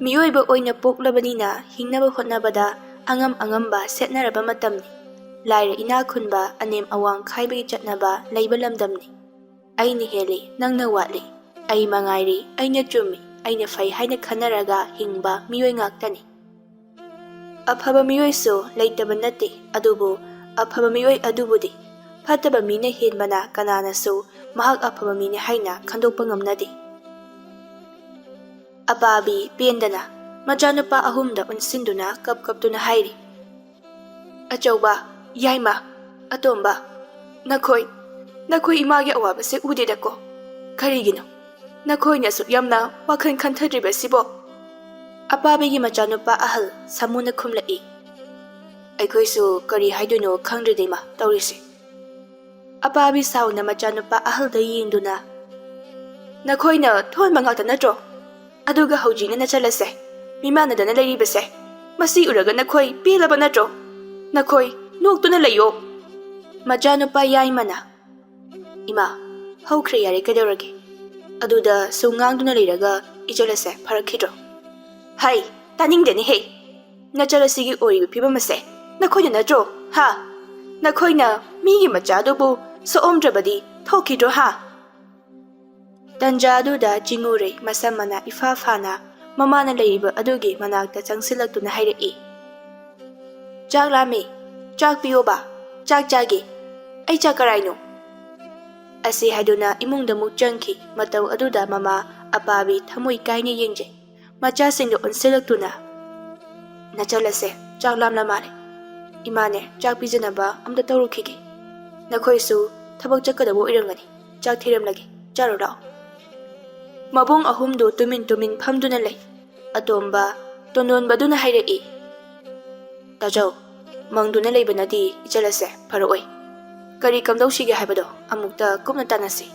Miyoiba oina poklabanina hingnaba hotnabada angamba setnaraba matamni. Laira ina khunba anem awang khaibagi chatnaba leiba lamdamni. Aini heli nangna watli. Ai mangairi aina chumi aina fai haina khanaraga hingba miyoi ngaktani. Afaba miyoi su leitaba natti adubu afaba miyoi adubudi. Fataba mina henbana kanana su mahak afaba mina haina khandokpa ngamnadi. Ababi pendana majanupa ahumda unsinduna kaptuna hairi. Achauba, yaima, atomba, nakoi imagi awabase udedako. Karigino, nakoi nasu yamna wakhan khantadriba sibo. Ababigi majanupa ahal samuna khumlai. Aikoisu kari haiduno khangdridima taurisi. Ababi sauna majanupa ahal da yingduna. Nakoi na thon mangata natro. Aduga haujina na chalase. Mimana dana lairibase. Masi uraga nakoi pilaba natro. Nakoi noktuna layo. Majanupa yaimana. Ima, haukre yare kadorage. Aduda sungangduna lairaga ichalase parakidro. Hai, taningdeni he. Nachalasigi ori pibamase. Nakoi na natro, ha. Nakoi na migi majadubu so omdrabadi thokidro ha. Tanjaduda jingure masamana ifafana mamana leiba adugi manakta changsilaktuna hairei. Chak lami, chak piyoba, chak jagi, ai chakaraino. Asi haiduna imungda muk changki matau aduda mama apabi thamoi kaini yengje. Macha singdo onsilaktuna. Nachalase, chak lamla mare. Imane, chak pijanaba amda tawrukigi. Nakhoisu thabak chakadabo irangani. Chak thiram lagi, charo rao. Mabung ahumdu tumin phamduna lei. Atomba tonon baduna hairei. Tajau, mangduna leibanadi ichalase pharoi. Kari kamdaushige haibado amukta kumna tanasi.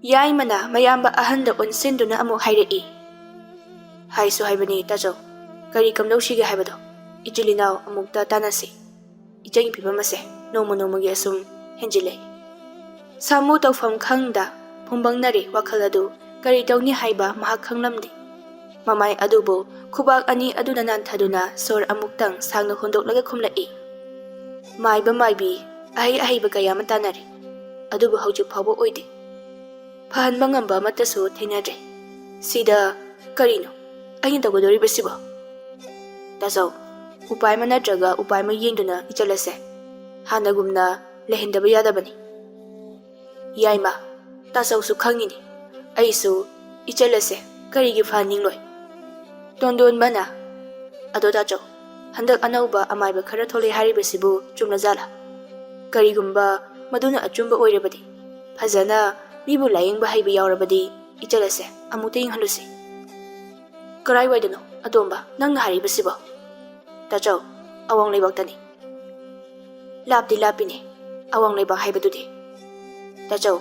Yaimana mayamba ahanda onsinduna amuk hairei. Haisu haibani tajau. Kari kamdaushige haibado ichilinao amukta tanasi. Ichangi pibamase nomogi asum henjilei. Samu tawfam khangda phumbangnari wakhaladu kari tawni haiba mahak khanglamdi. Mamai adubo khubak ani aduna nanthaduna sor amuktang sangna hondoklaga khumlai. Maiba maibi ahaiba kaya matanari. Adubo hauju phawba oide. Phanba ngamba matasu thainadre. Sida karino ayin tawgodoribasibo. Tasau upai manatraga upai ma yengduna ichalase. Hanagumna lehindaba yadabani. Yaima tasau su khangini. Aisu ichalase karigi faningloi. Tondon bana ado tacho handak anauba amaiba khara thole haribasibu chumna jala. Karigumba maduna achumba oirabadi. Phajana mibu layengba haiba yaurabadi ichalase amute yinghalusi. Karai waidano adomba nangna haribasibo. Tacho awang leibaktani. Lapdi lapine awang leibak haibadudi. Tacho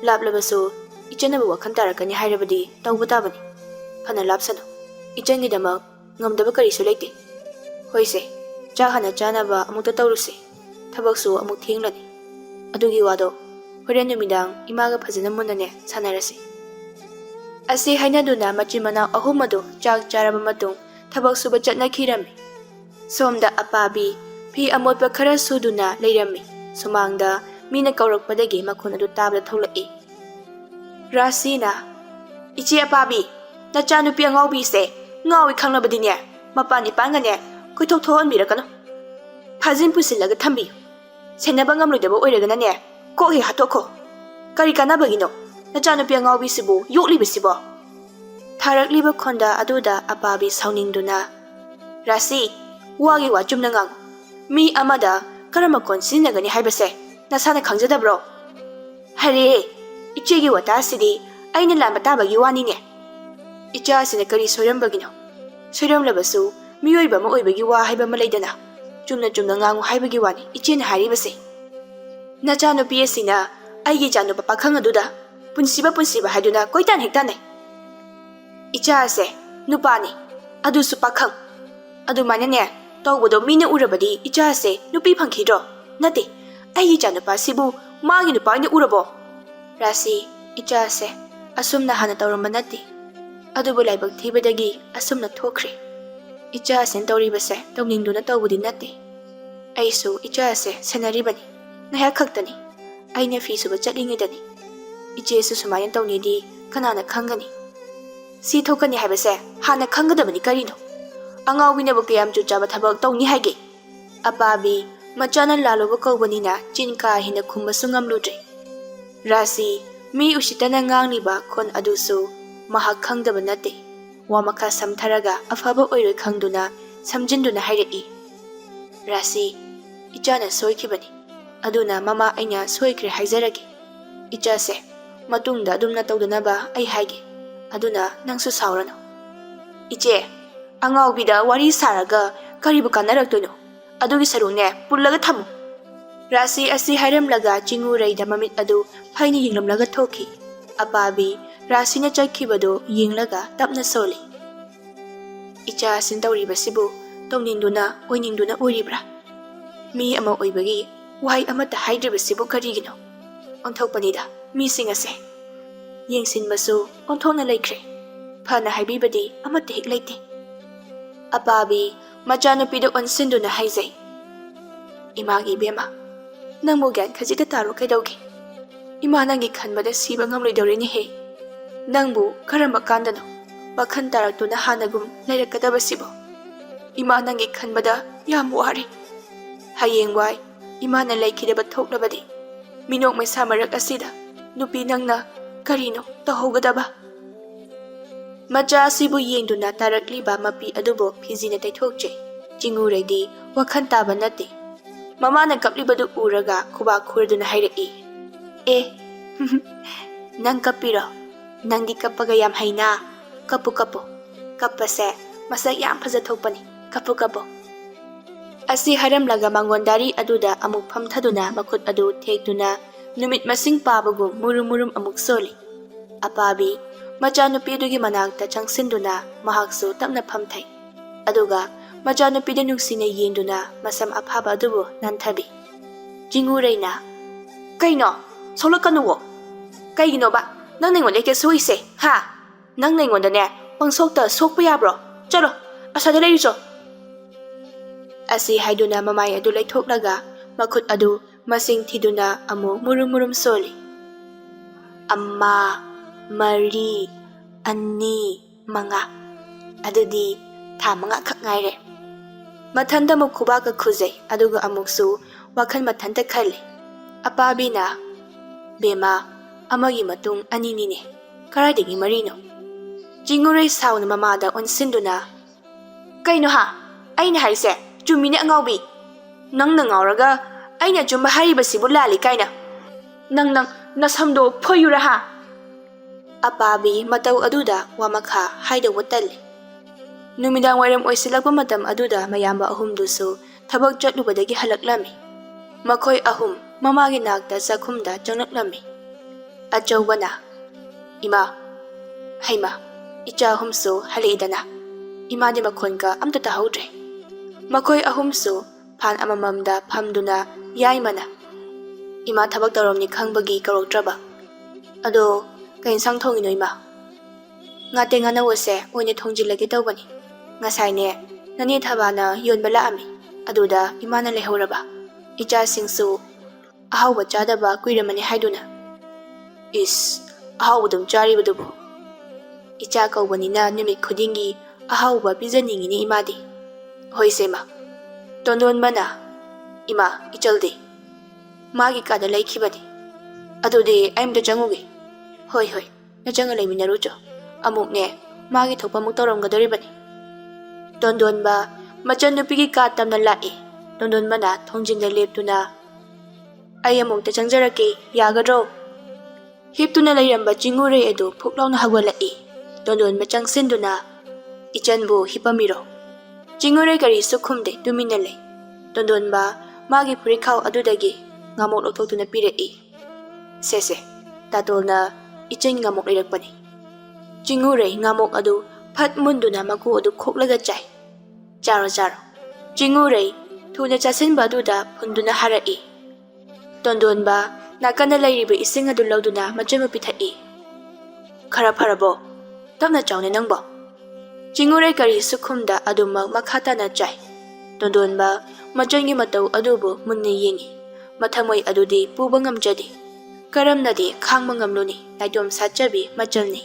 laplabasu ichanabu wakhan tarakani hairabadi tawba tabani. Phana lapsano ichangi damak ngamdaba karisu leite. Hoise chahana chanaba amukta tawrusi. Thabaksu amuk thenglani. Adugi wado horen numidang imaga phajana munane sanarasi. Asi hainaduna machimana ahumadu chak charaba matung thabak suba chatnakhirami. Somda apabi phi amotpa khara suduna leirami. Sumangda mina kaurakpadagi makhon adu tabla tholai. Rasina ichi apabi nachanupi Angaobi se ngawi khanglabadine mapani pangane koithok thohanbirakano. Phajin pusilaga thambi. Senaba ngamloidaba oiraganane kokhi hatokho. Kari kanabagino nachanupi Angaobi sibu yoklibasibo. Tharakliba khonda aduda apabi sauningduna. Rasi wagi wachumna ngang. Mi amada karama konsinagani haibase nasana khangjadabro. Hare ichegi watasidi aina lamba tabagi wanine. Icha sina kari soirambagino. Soiramlabasu miyoiba ma oibagi wa haiba malaidana. Chumna ngangu haibagi wani ichena haribase. Nachanupi asina aigi chanupa pakhang aduda punsiba haiduna koitan hektane. Icha ase nupani adusu pakhang. Adumanane tawbodo mina urabadi icha ase nupi phangkhidro. Nate aigi chanupa sibu magi nupani urabo. Rasi icha ase asumna hana tawramba nati. ꯑꯗꯨꯕꯨ ꯂꯥꯏꯕꯛ ꯊꯤꯕꯗꯒꯤ ꯑꯁꯨꯝꯅ ꯊꯣꯛꯈ꯭ꯔꯦ꯫ ꯏꯆꯥ ꯑꯁꯤꯅ ꯇꯧꯔꯤꯕꯁꯦ ꯇꯧꯅꯤꯡꯗꯨꯅ ꯇꯧꯕꯗꯤ ꯅꯠꯇꯦ꯫ ꯑꯩꯁꯨ ꯏꯆꯥ ꯑꯁꯦ ꯁꯦꯟꯅꯔꯤꯕꯅꯤ, ꯉꯥꯏꯍꯥꯛ ꯈꯛꯇꯅꯤ꯫ ꯑꯩꯅ ꯐꯤ ꯁꯨꯕ ꯆꯠꯂꯤꯉꯩꯗꯅꯤ꯫ ꯏꯆꯦꯁꯨ ꯁꯨꯃꯥꯏꯅ ꯇꯧꯅꯤꯗꯤ ꯀꯅꯥꯅ ꯈꯪꯒꯅꯤ? ꯁꯤ ꯊꯣꯛꯀꯅꯤ ꯍꯥꯏꯕꯁꯦ ꯍꯥꯟꯅ ꯈꯪꯒꯗꯕꯅꯤ ꯀꯔꯤꯅꯣ? ꯑꯉꯥꯎꯕꯤꯅꯕꯨ ꯀꯌꯥꯝ ꯆꯨꯠ ꯆꯥꯕ ꯊꯕꯛ ꯇꯧꯅꯤ ꯍꯥꯏꯒꯦ? ꯑꯄꯥꯕꯤ ꯃꯆꯥꯅ ꯂꯥꯜꯂꯨꯕ ꯀꯧꯕꯅꯤꯅ ꯆꯤꯟ ꯀꯥ ꯍꯦꯟꯅ ꯈꯨꯝꯕꯁꯨ ꯉꯝꯂꯨꯗ꯭ꯔꯦ꯫ ꯔꯥꯁꯤ ꯃꯤ ꯎꯁꯤꯠꯇꯅ ꯉꯥꯡꯂꯤꯕ ꯈꯣꯟ ꯑꯗꯨꯁꯨ ꯃꯍꯥꯛ ꯈꯪꯗꯕ ꯅꯠꯇꯦ꯫ ꯋꯥ ꯃꯈꯥ ꯁꯝꯊꯔꯒ ꯑꯐꯕ ꯑꯣꯏꯔꯣꯏ ꯈꯪꯗꯨꯅ ꯁꯝꯖꯤꯟꯗꯨꯅ ꯍꯥꯏꯔꯛꯏ꯫ ꯔꯥꯁꯤ, ꯏꯆꯥꯅ ꯁꯣꯏꯈꯤꯕꯅꯤ꯫ ꯑꯗꯨꯅ ꯃꯃꯥ ꯑꯩꯅ ꯁꯣꯏꯈ꯭ꯔꯦ ꯍꯥꯏꯖꯔꯒꯦ꯫ ꯏꯆꯥꯁꯦ ꯃꯇꯨꯡꯗ ꯑꯗꯨꯝꯅ ꯇꯧꯗꯅꯕ ꯑꯩ ꯍꯥꯏꯒꯦ꯫ ꯑꯗꯨꯅ ꯅꯪꯁꯨ ꯁꯥꯎꯔꯅꯨ꯫ ꯏꯆꯦ, ꯑꯉꯥꯎꯕꯤꯗ ꯋꯥꯔꯤ ꯁꯥꯔꯒ ꯀꯔꯤꯕꯨ ꯀꯥꯟꯅꯔꯛꯇꯣꯏꯅꯣ? ꯑꯗꯨꯒꯤ ꯁꯔꯨꯛꯅꯦ ꯄꯨꯜꯂꯒ ꯊꯝꯃꯨ꯫ ꯔꯥꯁꯤ ꯑꯁꯤ ꯍꯥꯏꯔꯝꯂꯒ ꯆꯤꯡꯎꯔꯩꯗ ꯃꯃꯤꯠ ꯑꯗꯨ ꯐꯩꯅ ꯌꯦꯡꯂꯝꯂꯒ ꯊꯣꯛꯈꯤ꯫ ꯑꯄꯥꯕꯤ ꯔꯥꯁꯤꯅ ꯆꯠꯈꯤꯕꯗꯨ ꯌꯦꯡꯂꯒ ꯇꯞꯅ ꯁꯣꯜꯂꯤ꯫ ꯏꯆꯥ ꯑꯁꯤꯅ ꯇꯧꯔꯤꯕꯁꯤꯕꯨ ꯇꯧꯅꯤꯡꯗꯨꯅ ꯑꯣꯏꯅꯤꯡꯗꯨꯅ ꯑꯣꯏꯔꯤꯕ꯭ꯔꯥ? ꯃꯤ ꯑꯃ ꯑꯣꯏꯕꯒꯤ ꯋꯥꯍꯩ ꯑꯃꯠꯇ ꯍꯥꯏꯗ꯭ꯔꯤꯕꯁꯤꯕꯨ ꯀꯔꯤꯒꯤꯅꯣ? ꯑꯣꯟꯊꯣꯛꯄꯅꯤꯗ ꯃꯤꯁꯤꯡ ꯑꯁꯦ꯫ ꯌꯦꯡꯁꯤꯟꯕꯁꯨ ꯑꯣꯟꯊꯣꯛꯅ ꯂꯩꯈ꯭ꯔꯦ꯫ ꯐꯅ ꯍꯥꯏꯕꯤꯕꯗꯤ ꯑꯃꯠꯇ ꯍꯦꯛ ꯂꯩꯇꯦ꯫ ꯑꯄꯥꯕꯤ ꯃꯆꯥꯅꯨꯄꯤꯗ ꯑꯣꯟꯁꯤꯟꯗꯨꯅ ꯍꯥꯏꯖꯩ꯫ ꯏꯃꯥꯒꯤ ꯏꯕꯦꯝꯃ, ꯅꯪꯕꯨ ꯒ꯭ꯌꯥꯟ ꯈꯖꯤꯛꯇ ꯇꯥꯔꯣ ꯀꯩꯗꯧꯒꯦ? ꯏꯃꯥ ꯅꯪꯒꯤ ꯈꯟꯕꯗ ꯁꯤꯕ ꯉꯝꯂꯣꯏꯗꯧꯔꯤꯅꯦꯍꯦ꯫ ꯅꯪꯕꯨ ꯀꯔꯝꯕ ꯀꯥꯟꯗꯅꯣ ꯋꯥꯈꯜ ꯇꯥꯔꯛꯇꯨꯅ ꯍꯥꯟꯅꯒꯨꯝ ꯂꯩꯔꯛꯀꯗꯕꯁꯤꯕꯣ? ꯏꯃꯥ ꯅꯪꯒꯤ ꯈꯟꯕꯗ ꯌꯥꯝ ꯋꯥꯔꯦ꯫ ꯍꯌꯦꯡꯋꯥꯏ ꯏꯃꯥꯅ ꯂꯩꯈꯤꯗꯕ ꯊꯣꯛꯂꯕꯗꯤ ꯃꯤꯅꯣꯛ ꯃꯩꯁꯥ ꯃꯔꯛ ꯑꯁꯤꯗ ꯅꯨꯄꯤ ꯅꯪꯅ ꯀꯔꯤꯅꯣ ꯇꯧꯍꯧꯒꯗꯕ? ꯃꯆꯥ ꯑꯁꯤꯕꯨ ꯌꯦꯡꯗꯨꯅ ꯇꯥꯔꯛꯂꯤꯕ ꯃꯄꯤ ꯑꯗꯨꯕꯨ ꯐꯤꯖꯤꯅ ꯇꯩꯊꯣꯛꯆꯩ꯫ ꯆꯤꯡꯎꯔꯩꯗꯤ ꯋꯥꯈꯜ ꯇꯥꯕ ꯅꯠꯇꯦ꯫ ꯃꯃꯥꯅ ꯀꯞꯂꯤꯕꯗꯨ ꯎꯔꯒ ꯈꯨꯕꯥꯛ ꯈꯨꯔꯗꯨꯅ ꯍꯥꯏꯔꯛꯏ꯫ ꯑꯦ ꯅꯪ ꯀꯞꯄꯤꯔꯣ? ꯅꯪꯗꯤ ꯀꯞꯄꯒ ꯌꯥꯝ ꯍꯩꯅꯥ꯫ ꯀꯞꯄꯨ ꯀꯞꯄꯨ꯫ ꯀꯞꯄꯁꯦ ꯃꯁꯛ ꯌꯥꯝ ꯐꯖꯊꯣꯛꯄꯅꯤ꯫ ꯀꯞꯄꯨ ꯀꯞꯄꯨ꯫ ꯑꯁꯤ ꯍꯥꯏꯔꯝꯂꯒ ꯃꯥꯡꯒꯣꯟꯗꯥꯔꯤ ꯑꯗꯨꯗ ꯑꯃꯨꯛ ꯐꯝꯊꯗꯨꯅ ꯃꯈꯨꯠ ꯑꯗꯨ ꯊꯦꯛꯇꯨꯅ ꯅꯨꯃꯤꯠ ꯃꯁꯤꯡ ꯄꯥꯕꯒꯨꯝ ꯃꯨꯔꯨꯝ ꯃꯨꯔꯨꯝ ꯑꯃꯨꯛ ꯁꯣꯜꯂꯤ꯫ ꯑꯄꯥꯕꯤ ꯃꯆꯥꯅꯨꯄꯤ ꯑꯗꯨꯒꯤ ꯃꯅꯥꯛꯇ ꯆꯪꯁꯤꯟꯗꯨꯅ ꯃꯍꯥꯛꯁꯨ ꯇꯞꯅ ꯐꯝꯊꯩ꯫ ꯑꯗꯨꯒ ꯃꯆꯥꯅꯨꯄꯤꯗ ꯅꯨꯡꯁꯤꯅ ꯌꯦꯡꯗꯨꯅ ꯃꯁꯝ ꯑꯐꯥꯕ ꯑꯗꯨꯕꯨ ꯅꯥꯟꯊꯕꯤ꯫ ꯆꯤꯡꯎꯔꯩꯅ ꯀꯩꯅꯣ ꯁꯣꯛꯂꯛꯀꯅꯨꯋꯣ? ꯀꯩꯒꯤꯅꯣꯕ ꯅꯪ ꯑꯩꯉꯣꯟꯗ ꯍꯦꯛꯇ ꯁꯣꯛꯏꯁꯦ ꯍꯥ? ꯅꯪ ꯑꯩꯉꯣꯟꯗꯅꯦ ꯄꯪꯁꯣꯛꯇ ꯁꯣꯛꯄ ꯌꯥꯕ꯭ꯔꯣ? ꯆꯠꯂꯣ ꯑꯁꯥꯗ ꯂꯩꯔꯨꯆꯣ꯫ ꯑꯁꯤ ꯍꯥꯏꯗꯨꯅ ꯃꯃꯥꯏ ꯑꯗꯨ ꯂꯩꯊꯣꯛꯂꯒ ꯃꯈꯨꯠ ꯑꯗꯨ ꯃꯁꯤꯡ ꯊꯤꯗꯨꯅ ꯑꯃꯨꯛ ꯃꯨꯔꯨꯝ ꯃꯨꯔꯨꯝ ꯁꯣꯜꯂꯤ꯫ 1, 2, 3, 4 ꯑꯗꯨꯗꯤ ꯊꯥ 5 ꯈꯛ ꯉꯥꯏꯔꯦ꯫ ꯃꯊꯟꯇ ꯑꯃꯨꯛ ꯈꯨꯕꯥꯛꯀ ꯈꯨꯖꯩ ꯑꯗꯨꯒ ꯑꯃꯨꯛꯁꯨ ꯋꯥꯈꯜ ꯃꯊꯟꯇ ꯈꯜꯂꯤ꯫ ꯑꯄꯥꯕꯤꯅ ꯕꯦꯃꯥ, ꯑꯃꯒꯤ ꯃꯇꯨꯡ 2ꯅꯤꯅꯦ, ꯀꯔꯥꯏꯗꯒꯤ 4ꯅꯣ? ꯆꯤꯡꯎꯔꯩ ꯁꯥꯎꯅ ꯃꯃꯥꯗ ꯑꯣꯟꯁꯤꯟꯗꯨꯅ ꯀꯩꯅꯣ ꯍꯥ? ꯑꯩꯅ ꯍꯥꯏꯔꯤꯁꯦ ꯆꯨꯝꯃꯤꯅꯦ ꯑꯉꯥꯎꯕꯤ꯫ ꯅꯪꯅ ꯉꯥꯎꯔꯒ ꯑꯩꯅ ꯑꯆꯨꯝꯕ ꯍꯥꯏꯔꯤꯕꯁꯤꯕꯨ ꯂꯥꯜꯂꯤ ꯀꯥꯏꯅ? ꯅꯪ ꯅꯁꯝꯗꯣ ꯐꯣꯏꯌꯨꯔꯥ ꯍꯥ? ꯑꯄꯥꯕꯤ ꯃꯇꯧ ꯑꯗꯨꯗ ꯋꯥ ꯃꯈꯥ ꯍꯥꯏꯗꯧꯕ ꯇꯜꯂꯤ꯫ ꯅꯨꯃꯤꯗꯥꯡ ꯋꯥꯏꯔꯝ ꯑꯣꯏꯁꯤꯜꯂꯛꯄ ꯃꯇꯝ ꯑꯗꯨꯗ ꯃꯌꯥꯝꯕ ꯑꯍꯨꯝꯗꯨꯁꯨ ꯊꯕꯛ ꯆꯠꯂꯨꯕꯗꯒꯤ ꯍꯜꯂꯛꯂꯝꯃꯤ꯫ ꯃꯈꯣꯏ ꯑꯍꯨꯝ ꯃꯃꯥꯒꯤ ꯅꯥꯛꯇ ꯆꯥꯛꯈꯨꯝꯗ ꯆꯪꯂꯛꯂꯝꯃꯤ꯫ ꯑꯆꯧꯕꯅ ꯏꯃꯥ, ꯍꯩꯃꯥ, ꯏꯆꯥ ꯑꯍꯨꯝꯁꯨ ꯍꯜꯂꯛꯏꯗꯅ꯫ ꯏꯃꯥꯗꯤ ꯃꯈꯣꯟꯒ ꯑꯝꯇ ꯇꯥꯍꯧꯗ꯭ꯔꯦ꯫ ꯃꯈꯣꯏ ꯑꯍꯨꯝꯁꯨ ꯐꯥꯟ ꯑꯃꯃꯝꯗ ꯐꯝꯗꯨꯅ ꯌꯥꯏꯃꯅ ꯏꯃꯥ ꯊꯕꯛ ꯇꯧꯔꯝꯅꯤ ꯈꯪꯕꯒꯤ ꯀꯧꯔꯛꯇ꯭ꯔꯕ? ꯑꯗꯣ ꯀꯩ ꯏꯟꯁꯥꯡ ꯊꯣꯡꯉꯤꯅꯣ ꯏꯃꯥ? ꯉꯥꯇꯦ ꯉꯥꯅꯧꯁꯦ ꯑꯣꯏꯅ ꯊꯣꯡꯖꯤꯜꯂꯒꯦ ꯇꯧꯕꯅꯤ꯫ ꯉꯁꯥꯏꯅꯦ ꯅꯅꯦ ꯊꯕꯥꯅ ꯌꯣꯟꯕ ꯂꯥꯛꯑꯝꯃꯤ꯫ ꯑꯗꯨꯗ ꯏꯃꯥꯅ ꯂꯩꯍꯧꯔꯕ꯫ ꯏꯆꯥꯁꯤꯡꯁꯨ ꯑꯍꯥꯎꯕ ꯆꯥꯗꯕ ꯀꯨꯏꯔꯝꯃꯅꯤ ꯍꯥꯏꯗꯨꯅ꯫ ꯏꯁ, ꯑꯍꯥꯎꯕꯗꯨꯝ ꯆꯥꯔꯤꯕꯗꯨꯕꯨ? ꯏꯆꯥ ꯀꯧꯕꯅꯤꯅ ꯅꯨꯃꯤꯠ ꯈꯨꯗꯤꯡꯒꯤ ꯑꯍꯥꯎꯕ ꯄꯤꯖꯅꯤꯡꯉꯤꯅꯤ ꯏꯃꯥꯗꯤ꯫ ꯍꯣꯏꯁꯦ ꯃꯥ꯫ ꯇꯣꯟꯗꯣꯟꯕꯅ ꯏꯃꯥ, ꯏꯆꯜꯗꯤ? ꯃꯥꯒꯤ ꯀꯥꯗ ꯂꯩꯈꯤꯕꯅꯤ꯫ ꯑꯗꯨꯗꯤ ꯑꯩ ꯑꯝꯇ ꯆꯪꯉꯨꯒꯦ꯫ ꯍꯣꯏ ꯍꯣꯏ, ꯅꯆꯪꯒ ꯂꯩꯃꯤꯟꯅꯔꯨꯆꯣ꯫ ꯑꯃꯨꯛꯅꯦ ꯃꯥꯒꯤ ꯊꯣꯛꯄ ꯑꯃꯨꯛ ꯇꯧꯔꯝꯒꯗꯣꯔꯤꯕꯅꯤ꯫ ꯇꯣꯟꯗꯣꯟꯕ ꯃꯆꯟꯅꯨꯄꯤꯒꯤ ꯀꯥ ꯇꯝꯅ ꯂꯥꯛꯏ꯫ ꯇꯣꯟꯗꯣꯟꯕꯅ ꯊꯣꯡꯖꯤꯟꯗ ꯂꯦꯞꯇꯨꯅ ꯑꯩ ꯑꯃꯨꯛꯇ ꯆꯪꯖꯔꯛꯀꯦ, ꯌꯥꯒꯗ꯭ꯔꯣ? ꯍꯤꯞꯇꯨꯅ ꯂꯩꯔꯝꯕ ꯆꯤꯡꯎꯔꯩ ꯑꯗꯨ ꯐꯨꯛ ꯂꯥꯎꯅ ꯍꯧꯒꯠꯂꯛꯏ꯫ ꯇꯣꯟꯗꯣꯟꯕ ꯆꯪꯁꯤꯟꯗꯨꯅ ꯏꯆꯟꯕꯨ ꯍꯤꯞꯄꯝꯃꯤꯔꯣ? ꯆꯤꯡꯎꯔꯩ ꯀꯔꯤꯁꯨ ꯈꯨꯝꯗꯦ, ꯇꯨꯃꯤꯟꯅ ꯂꯩ꯫ ꯇꯣꯟꯗꯣꯟꯕ ꯃꯥꯒꯤ ꯐꯨꯔꯤꯠꯈꯥꯎ ꯑꯗꯨꯗꯒꯤ ꯉꯥꯃꯣꯛ ꯂꯧꯊꯣꯛꯇꯨꯅ ꯄꯤꯔꯛꯏ꯫ ꯁꯦꯁꯦ, ꯇꯥꯇꯣꯜꯅ ꯏꯆꯟ ꯉꯥꯃꯣꯛ ꯂꯩꯔꯛꯄꯅꯤ꯫ ꯆꯤꯡꯎꯔꯩ ꯉꯥꯃꯣꯛ ꯑꯗꯨ ꯐꯠ ꯃꯨꯟꯗꯨꯅ ꯃꯀꯨ ꯑꯗꯨ ꯈꯣꯛꯂꯒ ꯆꯥꯏ꯫ ꯆꯥꯔꯣ ꯆꯥꯔꯣ꯫ ꯆꯤꯡꯎꯔꯩ ꯊꯨꯅ ꯆꯥꯁꯤꯟꯕ ꯑꯗꯨꯗ ꯐꯨꯟꯗꯨꯅ ꯍꯥꯔꯛꯏ꯫ ꯇꯣꯟꯗꯣꯟꯕ ꯅꯥꯀꯟꯗ ꯂꯩꯔꯤꯕ ꯏꯁꯤꯡ ꯑꯗꯨ ꯂꯧꯗꯨꯅ ꯃꯆꯟꯕꯨ ꯄꯤꯊꯛꯏ꯫ ꯈꯔ ꯐꯔꯕꯣ? ꯇꯞꯅ ꯆꯥꯎꯅꯦ ꯅꯪꯕꯣ ꯆꯤꯡꯎꯔꯩ ꯀꯔꯤ ꯁꯨꯈꯨꯝꯗ ꯑꯗꯨꯃꯛ ꯃꯈꯥ ꯇꯥꯅ ꯆꯥꯏ ꯇꯣꯟꯗꯣꯟꯕ ꯃꯆꯟꯒꯤ ꯃꯇꯧ ꯑꯗꯨꯕꯨ ꯃꯨꯟꯅ ꯌꯦꯡꯉꯤ ꯃꯊꯃꯣꯏ ꯑꯗꯨꯗꯤ ꯄꯨꯕ ꯉꯝꯖꯗꯦ ꯀꯔꯝꯅꯗꯤ ꯈꯥꯡꯕ ꯉꯝꯂꯨꯅꯤ ꯅꯥꯏꯇꯣꯝ ꯁꯥꯠꯆꯕꯤ ꯃꯆꯜꯅꯤ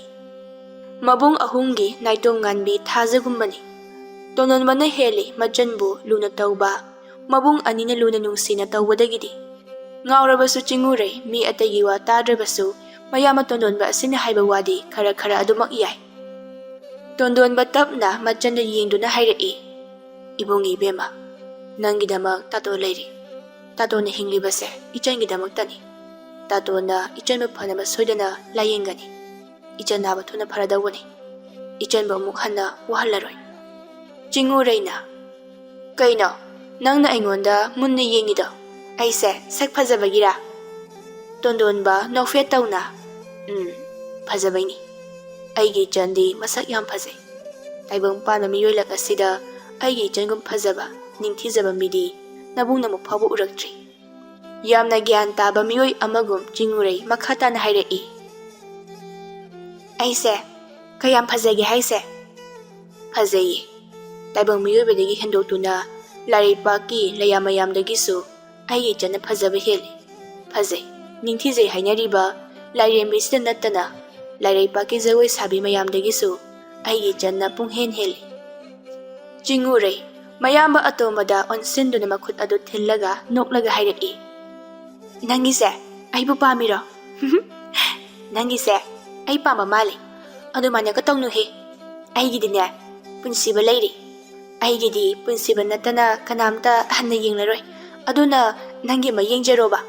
ꯃꯕꯨꯡ ꯑꯍꯨꯝꯒꯤ ꯅꯥꯏꯇꯣꯝ ꯉꯥꯟꯕꯤ ꯊꯥꯖꯒꯨꯝꯕꯅꯤ ꯇꯣꯟꯗꯣꯟꯕꯅ ꯍꯦꯜꯂꯤ ꯃꯆꯟꯕꯨ ꯂꯨꯅ ꯇꯧꯕ ꯃꯕꯨꯡ ꯑꯅꯤꯅ ꯂꯨꯅ ꯅꯨꯡꯁꯤꯅ ꯇꯧꯕꯗꯒꯤꯗꯤ ꯉꯥꯎꯔꯕꯁꯨ ꯆꯤꯡꯎꯔꯩ ꯃꯤ ꯑꯇꯩꯒꯤ ꯋꯥ ꯇꯥꯗ꯭ꯔꯕꯁꯨ ꯃꯌꯥꯝꯕ ꯇꯣꯟꯗꯣꯟꯕ ꯑꯁꯤꯅ ꯍꯥꯏꯕ ꯋꯥꯗꯤ ꯈꯔ ꯑꯗꯨꯃꯛ ꯌꯥꯏ ꯇꯣꯟꯗꯣꯟꯕ ꯇꯞꯅ ꯃꯆꯟꯗ ꯌꯦꯡꯗꯨꯅ ꯍꯥꯏꯔꯛꯏ ꯏꯕꯨꯡꯒꯤ ꯏꯕꯦꯝꯃ ꯅꯪꯒꯤꯗꯃꯛ ꯇꯥꯇꯣ ꯂꯩꯔꯤ ꯇꯥꯇꯣꯅ ꯍꯤꯡꯂꯤꯕꯁꯦ ꯏꯆꯟꯒꯤꯗꯃꯛꯇꯅꯤ ꯇꯥꯇꯣꯅ ꯏꯆꯟꯕꯨ ꯐꯅꯕ ꯁꯣꯏꯗꯅ ꯂꯥꯌꯦꯡꯒꯅꯤ ꯏꯆꯟ ꯅꯥꯕ ꯊꯨꯅ ꯐꯔꯗꯧꯕꯅꯤ ꯏꯆꯟꯕꯨ ꯑꯃꯨꯛ ꯍꯟꯅ ꯋꯥꯍꯜꯂꯔꯣꯏ ꯆꯤꯡꯎꯔꯩꯅ ꯀꯩꯅꯣ ꯅꯪꯅ ꯑꯩꯉꯣꯟꯗ ꯃꯨꯟꯅ ꯌꯦꯡꯉꯤꯗꯣ ꯑꯩꯁꯦ ꯁꯛ ꯐꯖꯕꯒꯤꯔꯥ ꯇꯣꯟꯗꯣꯟꯕ ꯅꯣꯛꯐꯦꯠ ꯇꯧꯅ ꯐꯖꯕꯩꯅꯤ ꯑꯩꯒꯤ ꯏꯆꯟꯗꯤ ꯃꯁꯛ ꯌꯥꯝ ꯐꯖꯩ ꯇꯥꯏꯕꯪ ꯄꯥꯟꯕ ꯃꯤꯑꯣꯏꯂꯛ ꯑꯁꯤꯗ ꯑꯩꯒꯤ ꯏꯆꯟꯒꯨꯝ ꯐꯖꯕ ꯅꯤꯡꯊꯤꯖꯕ ꯃꯤꯗꯤ ꯅꯕꯨꯡꯅ ꯑꯃꯨꯛ ꯐꯥꯎꯕ ꯎꯔꯛꯇ꯭ꯔꯤ ꯌꯥꯝꯅ ꯒ꯭ꯌꯥꯟ ꯇꯥꯕ ꯃꯤꯑꯣꯏ ꯑꯃꯒꯨꯝ ꯆꯤꯡꯎꯔꯩ ꯃꯈꯥ ꯇꯥꯅ ꯍꯥꯏꯔꯛꯏ ꯑꯩꯁꯦ ꯀꯌꯥꯝ ꯐꯖꯒꯦ ꯍꯥꯏꯁꯦ ꯐꯖꯩꯌꯦ ꯇꯥꯏꯕꯪ ꯃꯤꯑꯣꯏꯕꯗꯒꯤ ꯍꯦꯟꯗꯣꯛꯇꯨꯅ ꯂꯥꯏꯔꯩꯄꯥꯛꯀꯤ ꯂꯩꯌꯥꯝ ꯃꯌꯥꯝꯗꯒꯤꯁꯨ ꯑꯩꯒꯤ ꯏꯆꯟꯅ ꯐꯖꯕ ꯍꯦꯜꯂꯤ ꯐꯖꯩ ꯅꯤꯡꯊꯤꯖꯩ ꯍꯥꯏꯅꯔꯤꯕ ꯂꯥꯏꯔꯦꯝꯕꯤꯁꯤꯗ ꯅꯠꯇꯅ ꯂꯥꯏꯔꯩꯄꯥꯛꯀꯤ ꯖꯒꯣꯏ ꯁꯥꯕꯤ ꯃꯌꯥꯝꯗꯒꯤꯁꯨ ꯑꯩꯒꯤ ꯏꯆꯟꯅ ꯄꯨꯡꯍꯦꯟ ꯍꯦꯜꯂꯤ ꯆꯤꯡꯎꯔꯩ ꯃꯌꯥꯝꯕ ꯑꯇꯣꯝꯕꯗ ꯑꯣꯟꯁꯤꯟꯗꯨꯅ ꯃꯈꯨꯠ ꯑꯗꯨ ꯊꯤꯜꯂꯒ ꯅꯣꯛꯂꯒ ꯍꯥꯏꯔꯛꯏ ꯅꯪꯒꯤꯁꯦ ꯑꯩꯕꯨ ꯄꯥꯝꯃꯤꯔꯣ ꯅꯪꯒꯤꯁꯦ ꯑꯩ ꯄꯥꯝꯕ ꯃꯥꯜꯂꯤ ꯑꯗꯨꯃꯥꯏꯅꯒ ꯇꯧꯅꯨꯍꯦ ꯑꯩꯒꯤꯗꯤꯅꯦ ꯄꯨꯟꯁꯤꯕ ꯂꯩꯔꯤ ꯑꯩꯒꯤꯗꯤ ꯄꯨꯟꯁꯤꯕ ꯅꯠꯇꯅ ꯀꯅꯥꯝꯇ ꯍꯟꯅ ꯌꯦꯡꯂꯔꯣꯏ ꯑꯗꯨꯅ ꯅꯪꯒꯤ ꯑꯃ ꯌꯦꯡꯖꯔꯣꯕ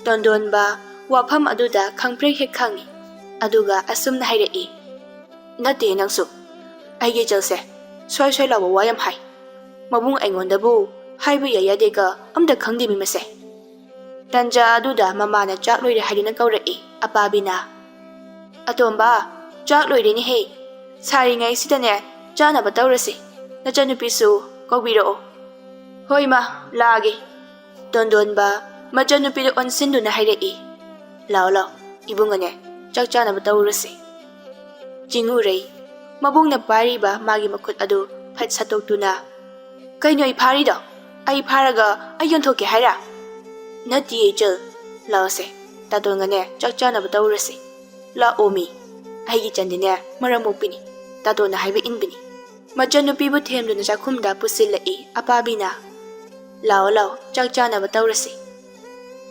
ꯇꯣꯟꯗꯣꯟꯕ ꯋꯥꯐꯝ ꯑꯗꯨꯗ ꯈꯪꯄ꯭ꯔꯦꯛ ꯍꯦꯛ ꯈꯪꯉꯤ ꯑꯗꯨꯒ ꯑꯁꯨꯝꯅ ꯍꯥꯏꯔꯛꯏ ꯅꯠꯇꯦ ꯅꯪꯁꯨ ꯑꯩꯒꯤ ꯏꯆꯜꯁꯦ ꯁ꯭ꯋꯥꯏ ꯂꯥꯎꯕ ꯋꯥ ꯌꯥꯝ ꯍꯥꯏ ꯃꯕꯨꯡ ꯑꯩꯉꯣꯟꯗꯕꯨ ꯍꯥꯏꯕ ꯌꯥꯗꯦꯒ ꯑꯝꯇ ꯈꯪꯗꯦ ꯃꯤ ꯃꯁꯦ ꯇꯟꯖꯥ ꯑꯗꯨꯗ ꯃꯃꯥꯅ ꯆꯥꯛ ꯂꯣꯏꯔꯦ ꯍꯥꯏꯗꯨꯅ ꯀꯧꯔꯛꯏ ꯑꯄꯥꯕꯤꯅ ꯑꯇꯣꯝꯕ ꯆꯥꯛ ꯂꯣꯏꯔꯦꯅꯦꯍꯦ ꯁꯥꯔꯤꯉꯩꯁꯤꯗꯅꯦ ꯆꯥꯅꯕ ꯇꯧꯔꯁꯤ ꯅꯆꯟꯅꯨꯄꯤꯁꯨ ꯀꯧꯕꯤꯔꯛꯑꯣ ꯍꯣꯏ ꯃꯥ ꯂꯥꯛꯑꯒꯦ ꯇꯣꯟꯗꯣꯟꯕ ꯃꯆꯟꯅꯨꯄꯤꯗ ꯑꯣꯟꯁꯤꯟꯗꯨꯅ ꯍꯥꯏꯔꯛꯏ ꯂꯥꯛꯑꯣ ꯏꯕꯨꯡꯉꯅꯦ ꯆꯥꯛ ꯆꯥꯅꯕ ꯇꯧꯔꯁꯤ ꯆꯤꯡꯎꯔꯩ ꯃꯕꯨꯡꯅ ꯄꯥꯏꯔꯤꯕ ꯃꯥꯒꯤ ꯃꯈꯨꯠ ꯑꯗꯨ ꯐꯠ ꯁꯠꯇꯣꯛꯇꯨꯅ ꯀꯩꯅꯣ ꯑꯩ ꯐꯥꯔꯤꯗꯣ ꯑꯩ ꯐꯥꯔꯒ ꯑꯩ ꯌꯣꯟꯊꯣꯛꯀꯦ ꯍꯥꯏꯔ ꯅꯠꯇꯤꯌꯦ ꯏꯆꯜ ꯂꯥꯛꯑꯣꯁꯦ ꯇꯥꯇꯣꯟꯒꯅꯦ ꯆꯥꯛ ꯆꯥꯅꯕ ꯇꯧꯔꯁꯤ ꯂꯥꯛꯑꯣ ꯃꯤ ꯑꯩꯒꯤ ꯆꯟꯗꯤꯅꯦ ꯃꯔꯝ ꯃꯣꯛꯄꯤꯅꯤ ꯇꯥꯇꯣꯟꯅ ꯍꯥꯏꯕ ꯏꯟꯕꯤꯅꯤ ꯃꯆꯟꯅꯨꯄꯤꯕꯨ ꯊꯦꯝꯗꯨꯅ ꯆꯥꯛꯈꯨꯝꯗ ꯄꯨꯁꯤꯜꯂꯛꯏ ꯑꯄꯥꯕꯤꯅ ꯂꯥꯛꯑꯣ ꯆꯥꯛ ꯆꯥꯅꯕ ꯇꯧꯔꯁꯤ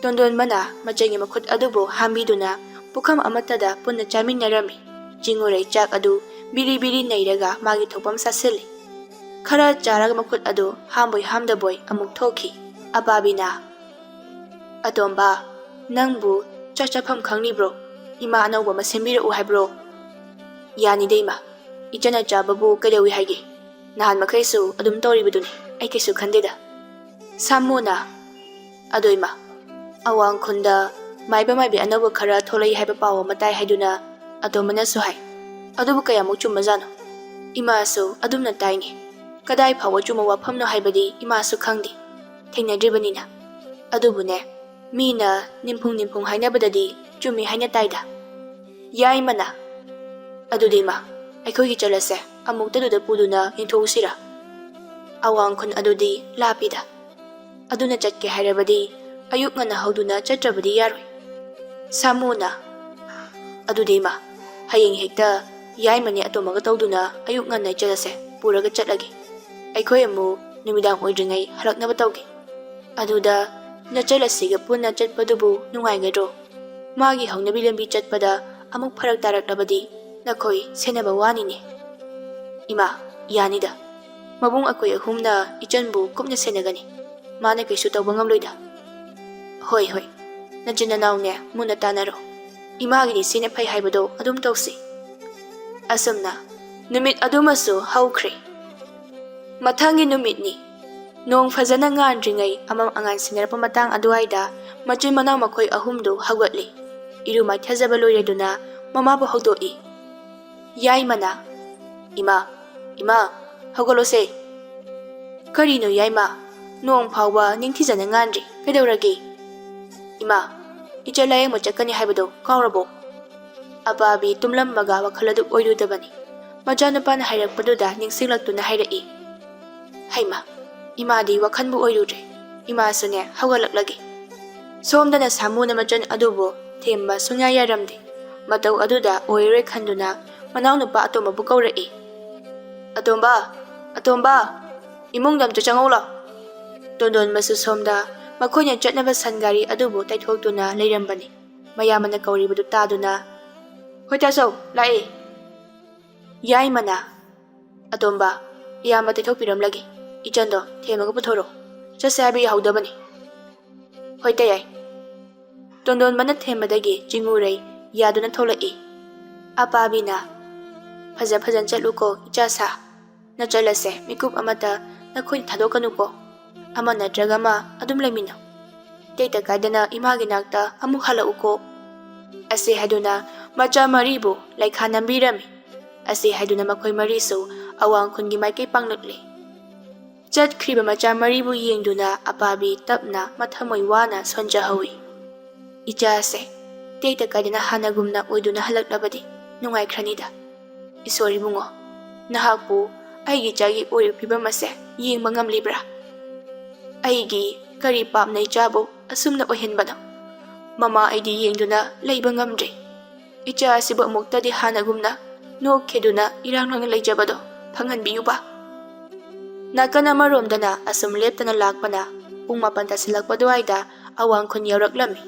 ꯇꯣꯟꯗꯣꯟꯕꯅ ꯃꯆꯟꯒꯤ ꯃꯈꯨꯠ ꯑꯗꯨꯕꯨ ꯍꯥꯝꯕꯤꯗꯨꯅ ꯄꯨꯈꯝ ꯑꯃꯠꯇꯗ ꯄꯨꯟꯅ ꯆꯥꯃꯤꯟꯅꯔꯝꯃꯤ ꯆꯤꯡꯎꯔꯩ ꯆꯥꯛ ꯑꯗꯨ ꯕꯤꯔꯤ ꯕꯤꯔꯤ ꯅꯩꯔꯒ ꯃꯥꯒꯤ ꯊꯣꯛꯄꯝ ꯆꯥꯁꯤꯜꯂꯤ ꯈꯔ ꯆꯥꯔꯒ ꯃꯈꯨꯠ ꯑꯗꯨ ꯍꯥꯝꯕꯣꯏ ꯍꯥꯝꯗꯕꯣꯏ ꯑꯃꯨꯛ ꯊꯣꯛꯈꯤ ꯑꯄꯥꯕꯤꯅ ꯑꯇꯣꯝꯕ ꯅꯪꯕꯨ ꯆꯥꯛ ꯆꯥꯐꯝ ꯈꯪꯂꯤꯕ꯭ꯔꯣ ꯏꯃꯥ ꯑꯅꯧꯕ ꯑꯃ ꯁꯦꯝꯕꯤꯔꯛꯎ ꯍꯥꯏꯕ꯭ꯔꯣ ꯌꯥꯅꯤꯗ ꯏꯃꯥ ꯏꯆꯟꯅ ꯆꯥꯕꯕꯨ ꯀꯩꯗꯧꯏ ꯍꯥꯏꯒꯦ ꯅꯍꯥꯟ ꯃꯈꯩꯁꯨ ꯑꯗꯨꯝ ꯇꯧꯔꯤꯕꯗꯨꯅꯤ ꯑꯩ ꯀꯩꯁꯨ ꯈꯟꯗꯦꯗ ꯁꯥꯃꯨꯅ ꯑꯗꯣ ꯏꯃꯥ ꯑꯋꯥꯡ ꯈꯨꯟꯗ ꯃꯥꯏꯕ ꯃꯥꯏꯕꯤ ꯑꯅꯧꯕ ꯈꯔ ꯊꯣꯛꯂꯛꯏ ꯍꯥꯏꯕ ꯄꯥꯎ ꯑꯃ ꯇꯥꯏ ꯍꯥꯏꯗꯨꯅ ꯑꯇꯣꯝꯕꯅꯁꯨ ꯍꯥꯏ ꯑꯗꯨꯕꯨ ꯀꯌꯥꯃꯨꯛ ꯆꯨꯝꯕꯖꯥꯠꯅꯣ ꯏꯃꯥꯁꯨ ꯑꯗꯨꯝꯅ ꯇꯥꯏꯅꯦ ꯀꯗꯥꯏ ꯐꯥꯎꯕ ꯆꯨꯝꯕ ꯋꯥꯐꯝꯅꯣ ꯍꯥꯏꯕꯗꯤ ꯏꯃꯥꯁꯨ ꯈꯪꯗꯦ ꯊꯦꯡꯅꯗ꯭ꯔꯤꯕꯅꯤꯅ ꯑꯗꯨꯕꯨꯅꯦ ꯃꯤꯅ ꯅꯤꯝꯐꯨꯡ ꯍꯥꯏꯅꯕꯗꯗꯤ ꯆꯨꯝꯃꯤ ꯍꯥꯏꯅ ꯇꯥꯏꯗ ꯌꯥꯏꯃꯅ ꯑꯗꯨꯗꯤ ꯏꯃꯥ ꯑꯩꯈꯣꯏꯒꯤ ꯆꯠꯂꯁꯦ ꯑꯃꯨꯛꯇꯗꯨꯗ ꯄꯨꯗꯨꯅ ꯌꯦꯡꯊꯣꯛꯎꯁꯤꯔꯥ ꯑꯋꯥꯡ ꯈꯨꯟ ꯑꯗꯨꯗꯤ ꯂꯥꯞꯄꯤꯗ ꯑꯗꯨꯅ ꯆꯠꯀꯦ ꯍꯥꯏꯔꯕꯗꯤ ꯑꯌꯨꯛ ꯉꯟꯅ ꯍꯧꯗꯨꯅ ꯆꯠꯇ꯭ꯔꯕꯗꯤ ꯌꯥꯔꯣꯏ ꯁꯥꯃꯨꯅ ꯑꯗꯨꯗꯤ ꯏꯃꯥ ꯍꯌꯦꯡ ꯍꯦꯛꯇ ꯌꯥꯏꯃꯅꯤ ꯑꯇꯣꯝꯕꯒ ꯇꯧꯗꯨꯅ ꯑꯌꯨꯛ ꯉꯟꯅ ꯆꯠꯂꯁꯦ ꯄꯨꯔꯒ ꯆꯠꯂꯒꯦ ꯑꯩꯈꯣꯏ ꯑꯃꯨꯛ ꯅꯨꯃꯤꯗꯥꯡ ꯑꯣꯏꯗ꯭ꯔꯤꯉꯩ ꯍꯜꯂꯛꯅꯕ ꯇꯧꯒꯦ ꯑꯗꯨꯗ ꯅꯆꯜ ꯑꯁꯤꯒ ꯄꯨꯟꯅ ꯆꯠꯄꯗꯨꯕꯨ ꯅꯨꯡꯉꯥꯏꯒꯗ꯭ꯔꯣ ꯃꯥꯒꯤ ꯍꯧꯅꯕꯤ ꯂꯝꯕꯤ ꯆꯠꯄꯗ ꯑꯃꯨꯛ ꯐꯔꯛ ꯇꯥꯔꯛꯂꯕꯗꯤ ꯅꯈꯣꯏ ꯁꯦꯟꯅꯕ ꯋꯥꯅꯤꯅꯦ ꯏꯃꯥ ꯌꯥꯅꯤꯗ ꯃꯕꯨꯡ ꯑꯩꯈꯣꯏ ꯑꯍꯨꯝꯅ ꯏꯆꯟꯕꯨ ꯀꯨꯞꯅ ꯁꯦꯟꯅꯒꯅꯤ ꯃꯥꯅ ꯀꯩꯁꯨ ꯇꯧꯕ ꯉꯝꯂꯣꯏꯗ ꯍꯣꯏ ꯅꯆꯤꯟ ꯅꯅꯥꯎꯅꯦ ꯃꯨꯟꯅ ꯇꯥꯟꯅꯔꯣ ꯏꯃꯥꯒꯤꯗꯤ ꯁꯤꯅ ꯐꯩ ꯍꯥꯏꯕꯗꯣ ꯑꯗꯨꯝ ꯇꯧꯁꯤ ꯑꯁꯨꯝꯅ ꯅꯨꯃꯤꯠ ꯑꯗꯨꯃꯁꯨ ꯍꯧꯈ꯭ꯔꯦ ꯃꯊꯪꯒꯤ ꯅꯨꯃꯤꯠꯅꯤ ꯅꯣꯡ ꯐꯖꯅ ꯉꯥꯟꯗ꯭ꯔꯤꯉꯩ ꯑꯃꯝ ꯑꯉꯥꯟ ꯁꯤꯟꯅꯔꯛꯄ ꯃꯇꯥꯡ ꯑꯗꯨꯋꯥꯏꯗ ꯃꯆꯤꯟ ꯃꯅꯥꯎ ꯃꯈꯣꯏ ꯑꯍꯨꯝꯗꯨ ꯍꯧꯒꯠꯂꯤ ꯏꯔꯨ ꯃꯥꯏꯊꯖꯕ ꯂꯣꯏꯔꯗꯨꯅ ꯃꯃꯥꯕꯨ ꯍꯧꯗꯣꯛꯏ ꯌꯥꯏꯃꯅ ꯏꯃꯥ ꯍꯧꯒꯠꯂꯣꯁꯦ ꯀꯔꯤꯅꯣ ꯌꯥꯏꯃ ꯅꯣꯡ ꯐꯥꯎꯕ ꯅꯤꯡꯊꯤꯖꯅ ꯉꯥꯟꯗ꯭ꯔꯤ ꯀꯩꯗꯧꯔꯒꯦ ꯏꯃꯥ ꯏꯆꯜ ꯂꯥꯌꯦꯡꯕ ꯆꯠꯀꯅꯤ ꯍꯥꯏꯕꯗꯣ ꯀꯥꯎꯔꯕꯣ ꯑꯄꯥꯕꯤ ꯇꯨꯝꯂꯝꯕꯒ ꯋꯥꯈꯜ ꯑꯗꯨ ꯑꯣꯏꯔꯨꯗꯕꯅꯤ Majanupana hairappaduda ningsinglaktuna hairaki. Haima, imadi wakhanbu oirudre. Imasune hawalaklagi. Somdana Samuna Machan adubo themba sunya yaramde. Matau aduda oiroi khanduna manaunupa atoma bu kauraki. Atomba, imungdam to changola. Tondon masu somda makonya chatnaba sangari adubo taithogtuna leirambani. Mayamana kauribadu taduna. Hoitaso, lai. Yai mana. Atomba, iyama taithogpiram lagi. Ichando, themaga puthoro. Chasabi yaudabani. Hoitayai. Tondon mana thembadagi jingurai yaduna tholai. Apabina. Phazan chatluko ichasa. Nachalase mikup amata nakhoi thadokanu ama natraga ma adum lemina. Teita kaidana imagi nakta amu halauko. Ase haduna macha maribu laikhana birami. Ase haduna makhoi marisu awang khungi maikei panglukle. Chat kriba macha maribu yengduna apabi tapna mathamoi wana sonjahawi. Ichase teita kaidana hanagumna oiduna halaklabadi nungai khranida. Isori bungo. Nahakpu aigi jagi oyu pibamase yengba ngamlibra. Aigi kari pamnai jabo asumna ohenbana. Mama aidi yengduna leiba ngamdre. Icha asibu amuktadi hanagumna no keduna irangang leijabado panghanbiyuba. Nakana maromdana asum leptana lakpana pung mapan tasilakpaduaida awang khun yauраklami.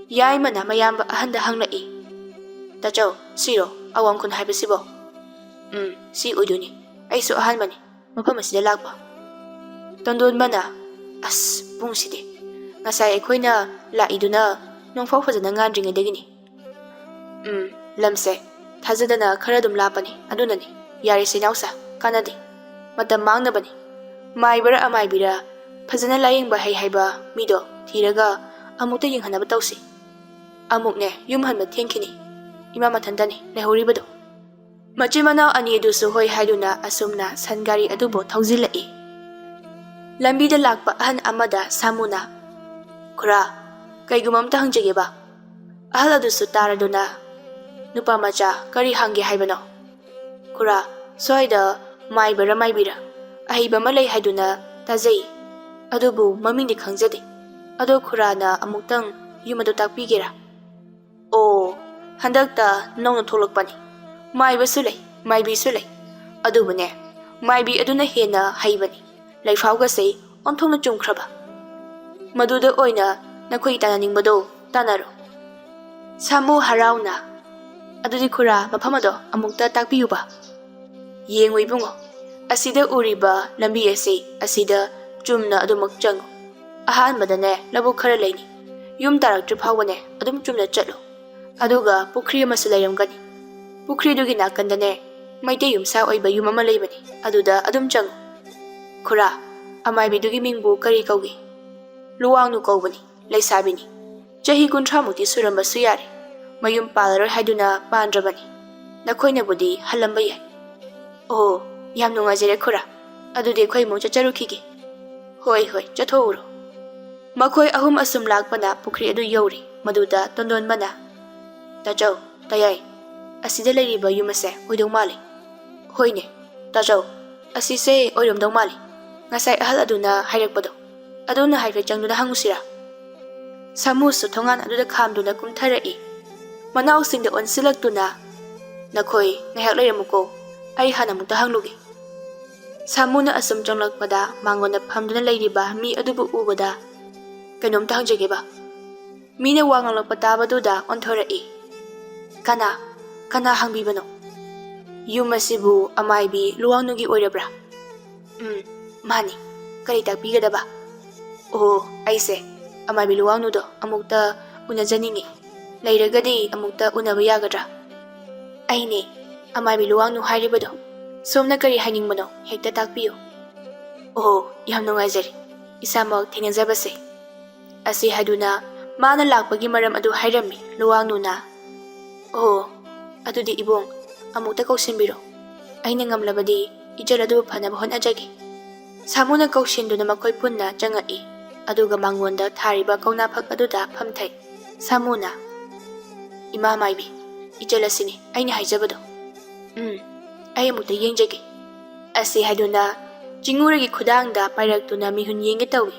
Yai mana mayamba ahanda hanglai. Tachaw, siro awang khun haibasibo. Si uduni. Aisu ahanbani. Mapam asida lakpa. Tondon mana as pungside. Ngasay akoina laiduna nongfaw fazana ngandringadagini. Lamse thazadana kharadum lapani adunani yari sinausa kanadi. Matam mangnabani. Maibara amaibira fazana layengba haiba mido thiraga amukta yenghanaba tawsi. Amukne yumhanba thengkini. Ima mathandani lehoribado. Machimana ani adusu hoi haiduna asumna sangari adubo thawzilai. Lambida lakpa ahan amada Samuna. Kura, kaigumamta hangjageba. Ahal adusu taraduna. Nupa macha kari hangge haibano. Kura, soida maibara maibira. Ahiba malay haiduna tazai. Adubu mamindi khangjadi. Ado kura na amuktang yumadu takpigera. O, handakta nongno tholokpani. Maiba sulay, maibi sulay. Adubune, maibi aduna hena haibani. Laifauga say, ontong na chungkraba. Maduda oina, nakoy tananingbado, tanaro. Samu harauna. Adudi kura mapamado amukta takpiyuba. Yengway bungo. Asida uriba lambi asay, asida chumna adumak chango. Ahan madane labu karalayni. Yum tarak triphawane adum chumna chatlo. Aduga pukriya masulayamgani. Pukri dugi nakandane, maite yumsa oiba yumama laybani, aduda adum chango. Kura, amai bidugi mingbu kari kaugi. Luwangnu kaubani, laysabini. Chahi kuntramuti suramba suyari. Mayum palaroi haiduna pandrabani. Nakoyna budi halamba yai. Oh, yam nungajere kura. Adude koi mo chacharukigi. Hoi, chathouro. Makoy ahum asum lakpana pukri adu yori, maduda tondon mana. Tachaw, tayay. Asida layriba yumase oidong mali. Hoine, tachaw, asise oiromdong mali. Ngasay ahal aduna hairakpado. Aduna haifay changduna hangusira. Samusu thongan aduda khamduna kumtharai. Manaw singda onsilaktuna. Nakoy, ngayhak layramuko, ay hanamukta hanglugi. Samuna asum changlakpada mangona phamduna layriba mi adubu ubada. Kanomta hangjageba. Mina wanganglakpatabaduda onthorai. Kana hangbibano. Yumasibu amaibi luwangnugi oirabra. Mani, kari takpigadaba. Oh, aise, amaibi luwangnudo amukta unajaningi. Lairagadi amukta unaba yagadra. Aine, amaibi luwangnu hairibado. Somna kari hainingmano hekta takpiyo. Oh, yam nungaijari. Isamak thengnajabase. Asi haduna mana lakpagi maram adu hairami luwangnuna. Oh, adudi ibong amukta kausinbiro. Aina ngamlabadi ijaladu phanaba honajagi. Samuna kausinduna makoy punna jangai. Aduga mangonda thariba kaunaphak aduda phamthai. Samuna, ima maibi, ijalasini aina haijabado. ꯑꯩ ꯑꯃꯨꯛꯇ ꯌꯦꯡꯖꯒꯦ ꯑꯁꯤ ꯍꯥꯏꯗꯨꯅ ꯆꯤꯡꯎꯔꯩꯒꯤ ꯈꯨꯗꯥꯡꯗ ꯄꯥꯏꯔꯛꯇꯨꯅ ꯃꯤꯍꯨꯟ ꯌꯦꯡꯒꯦ ꯇꯧꯏ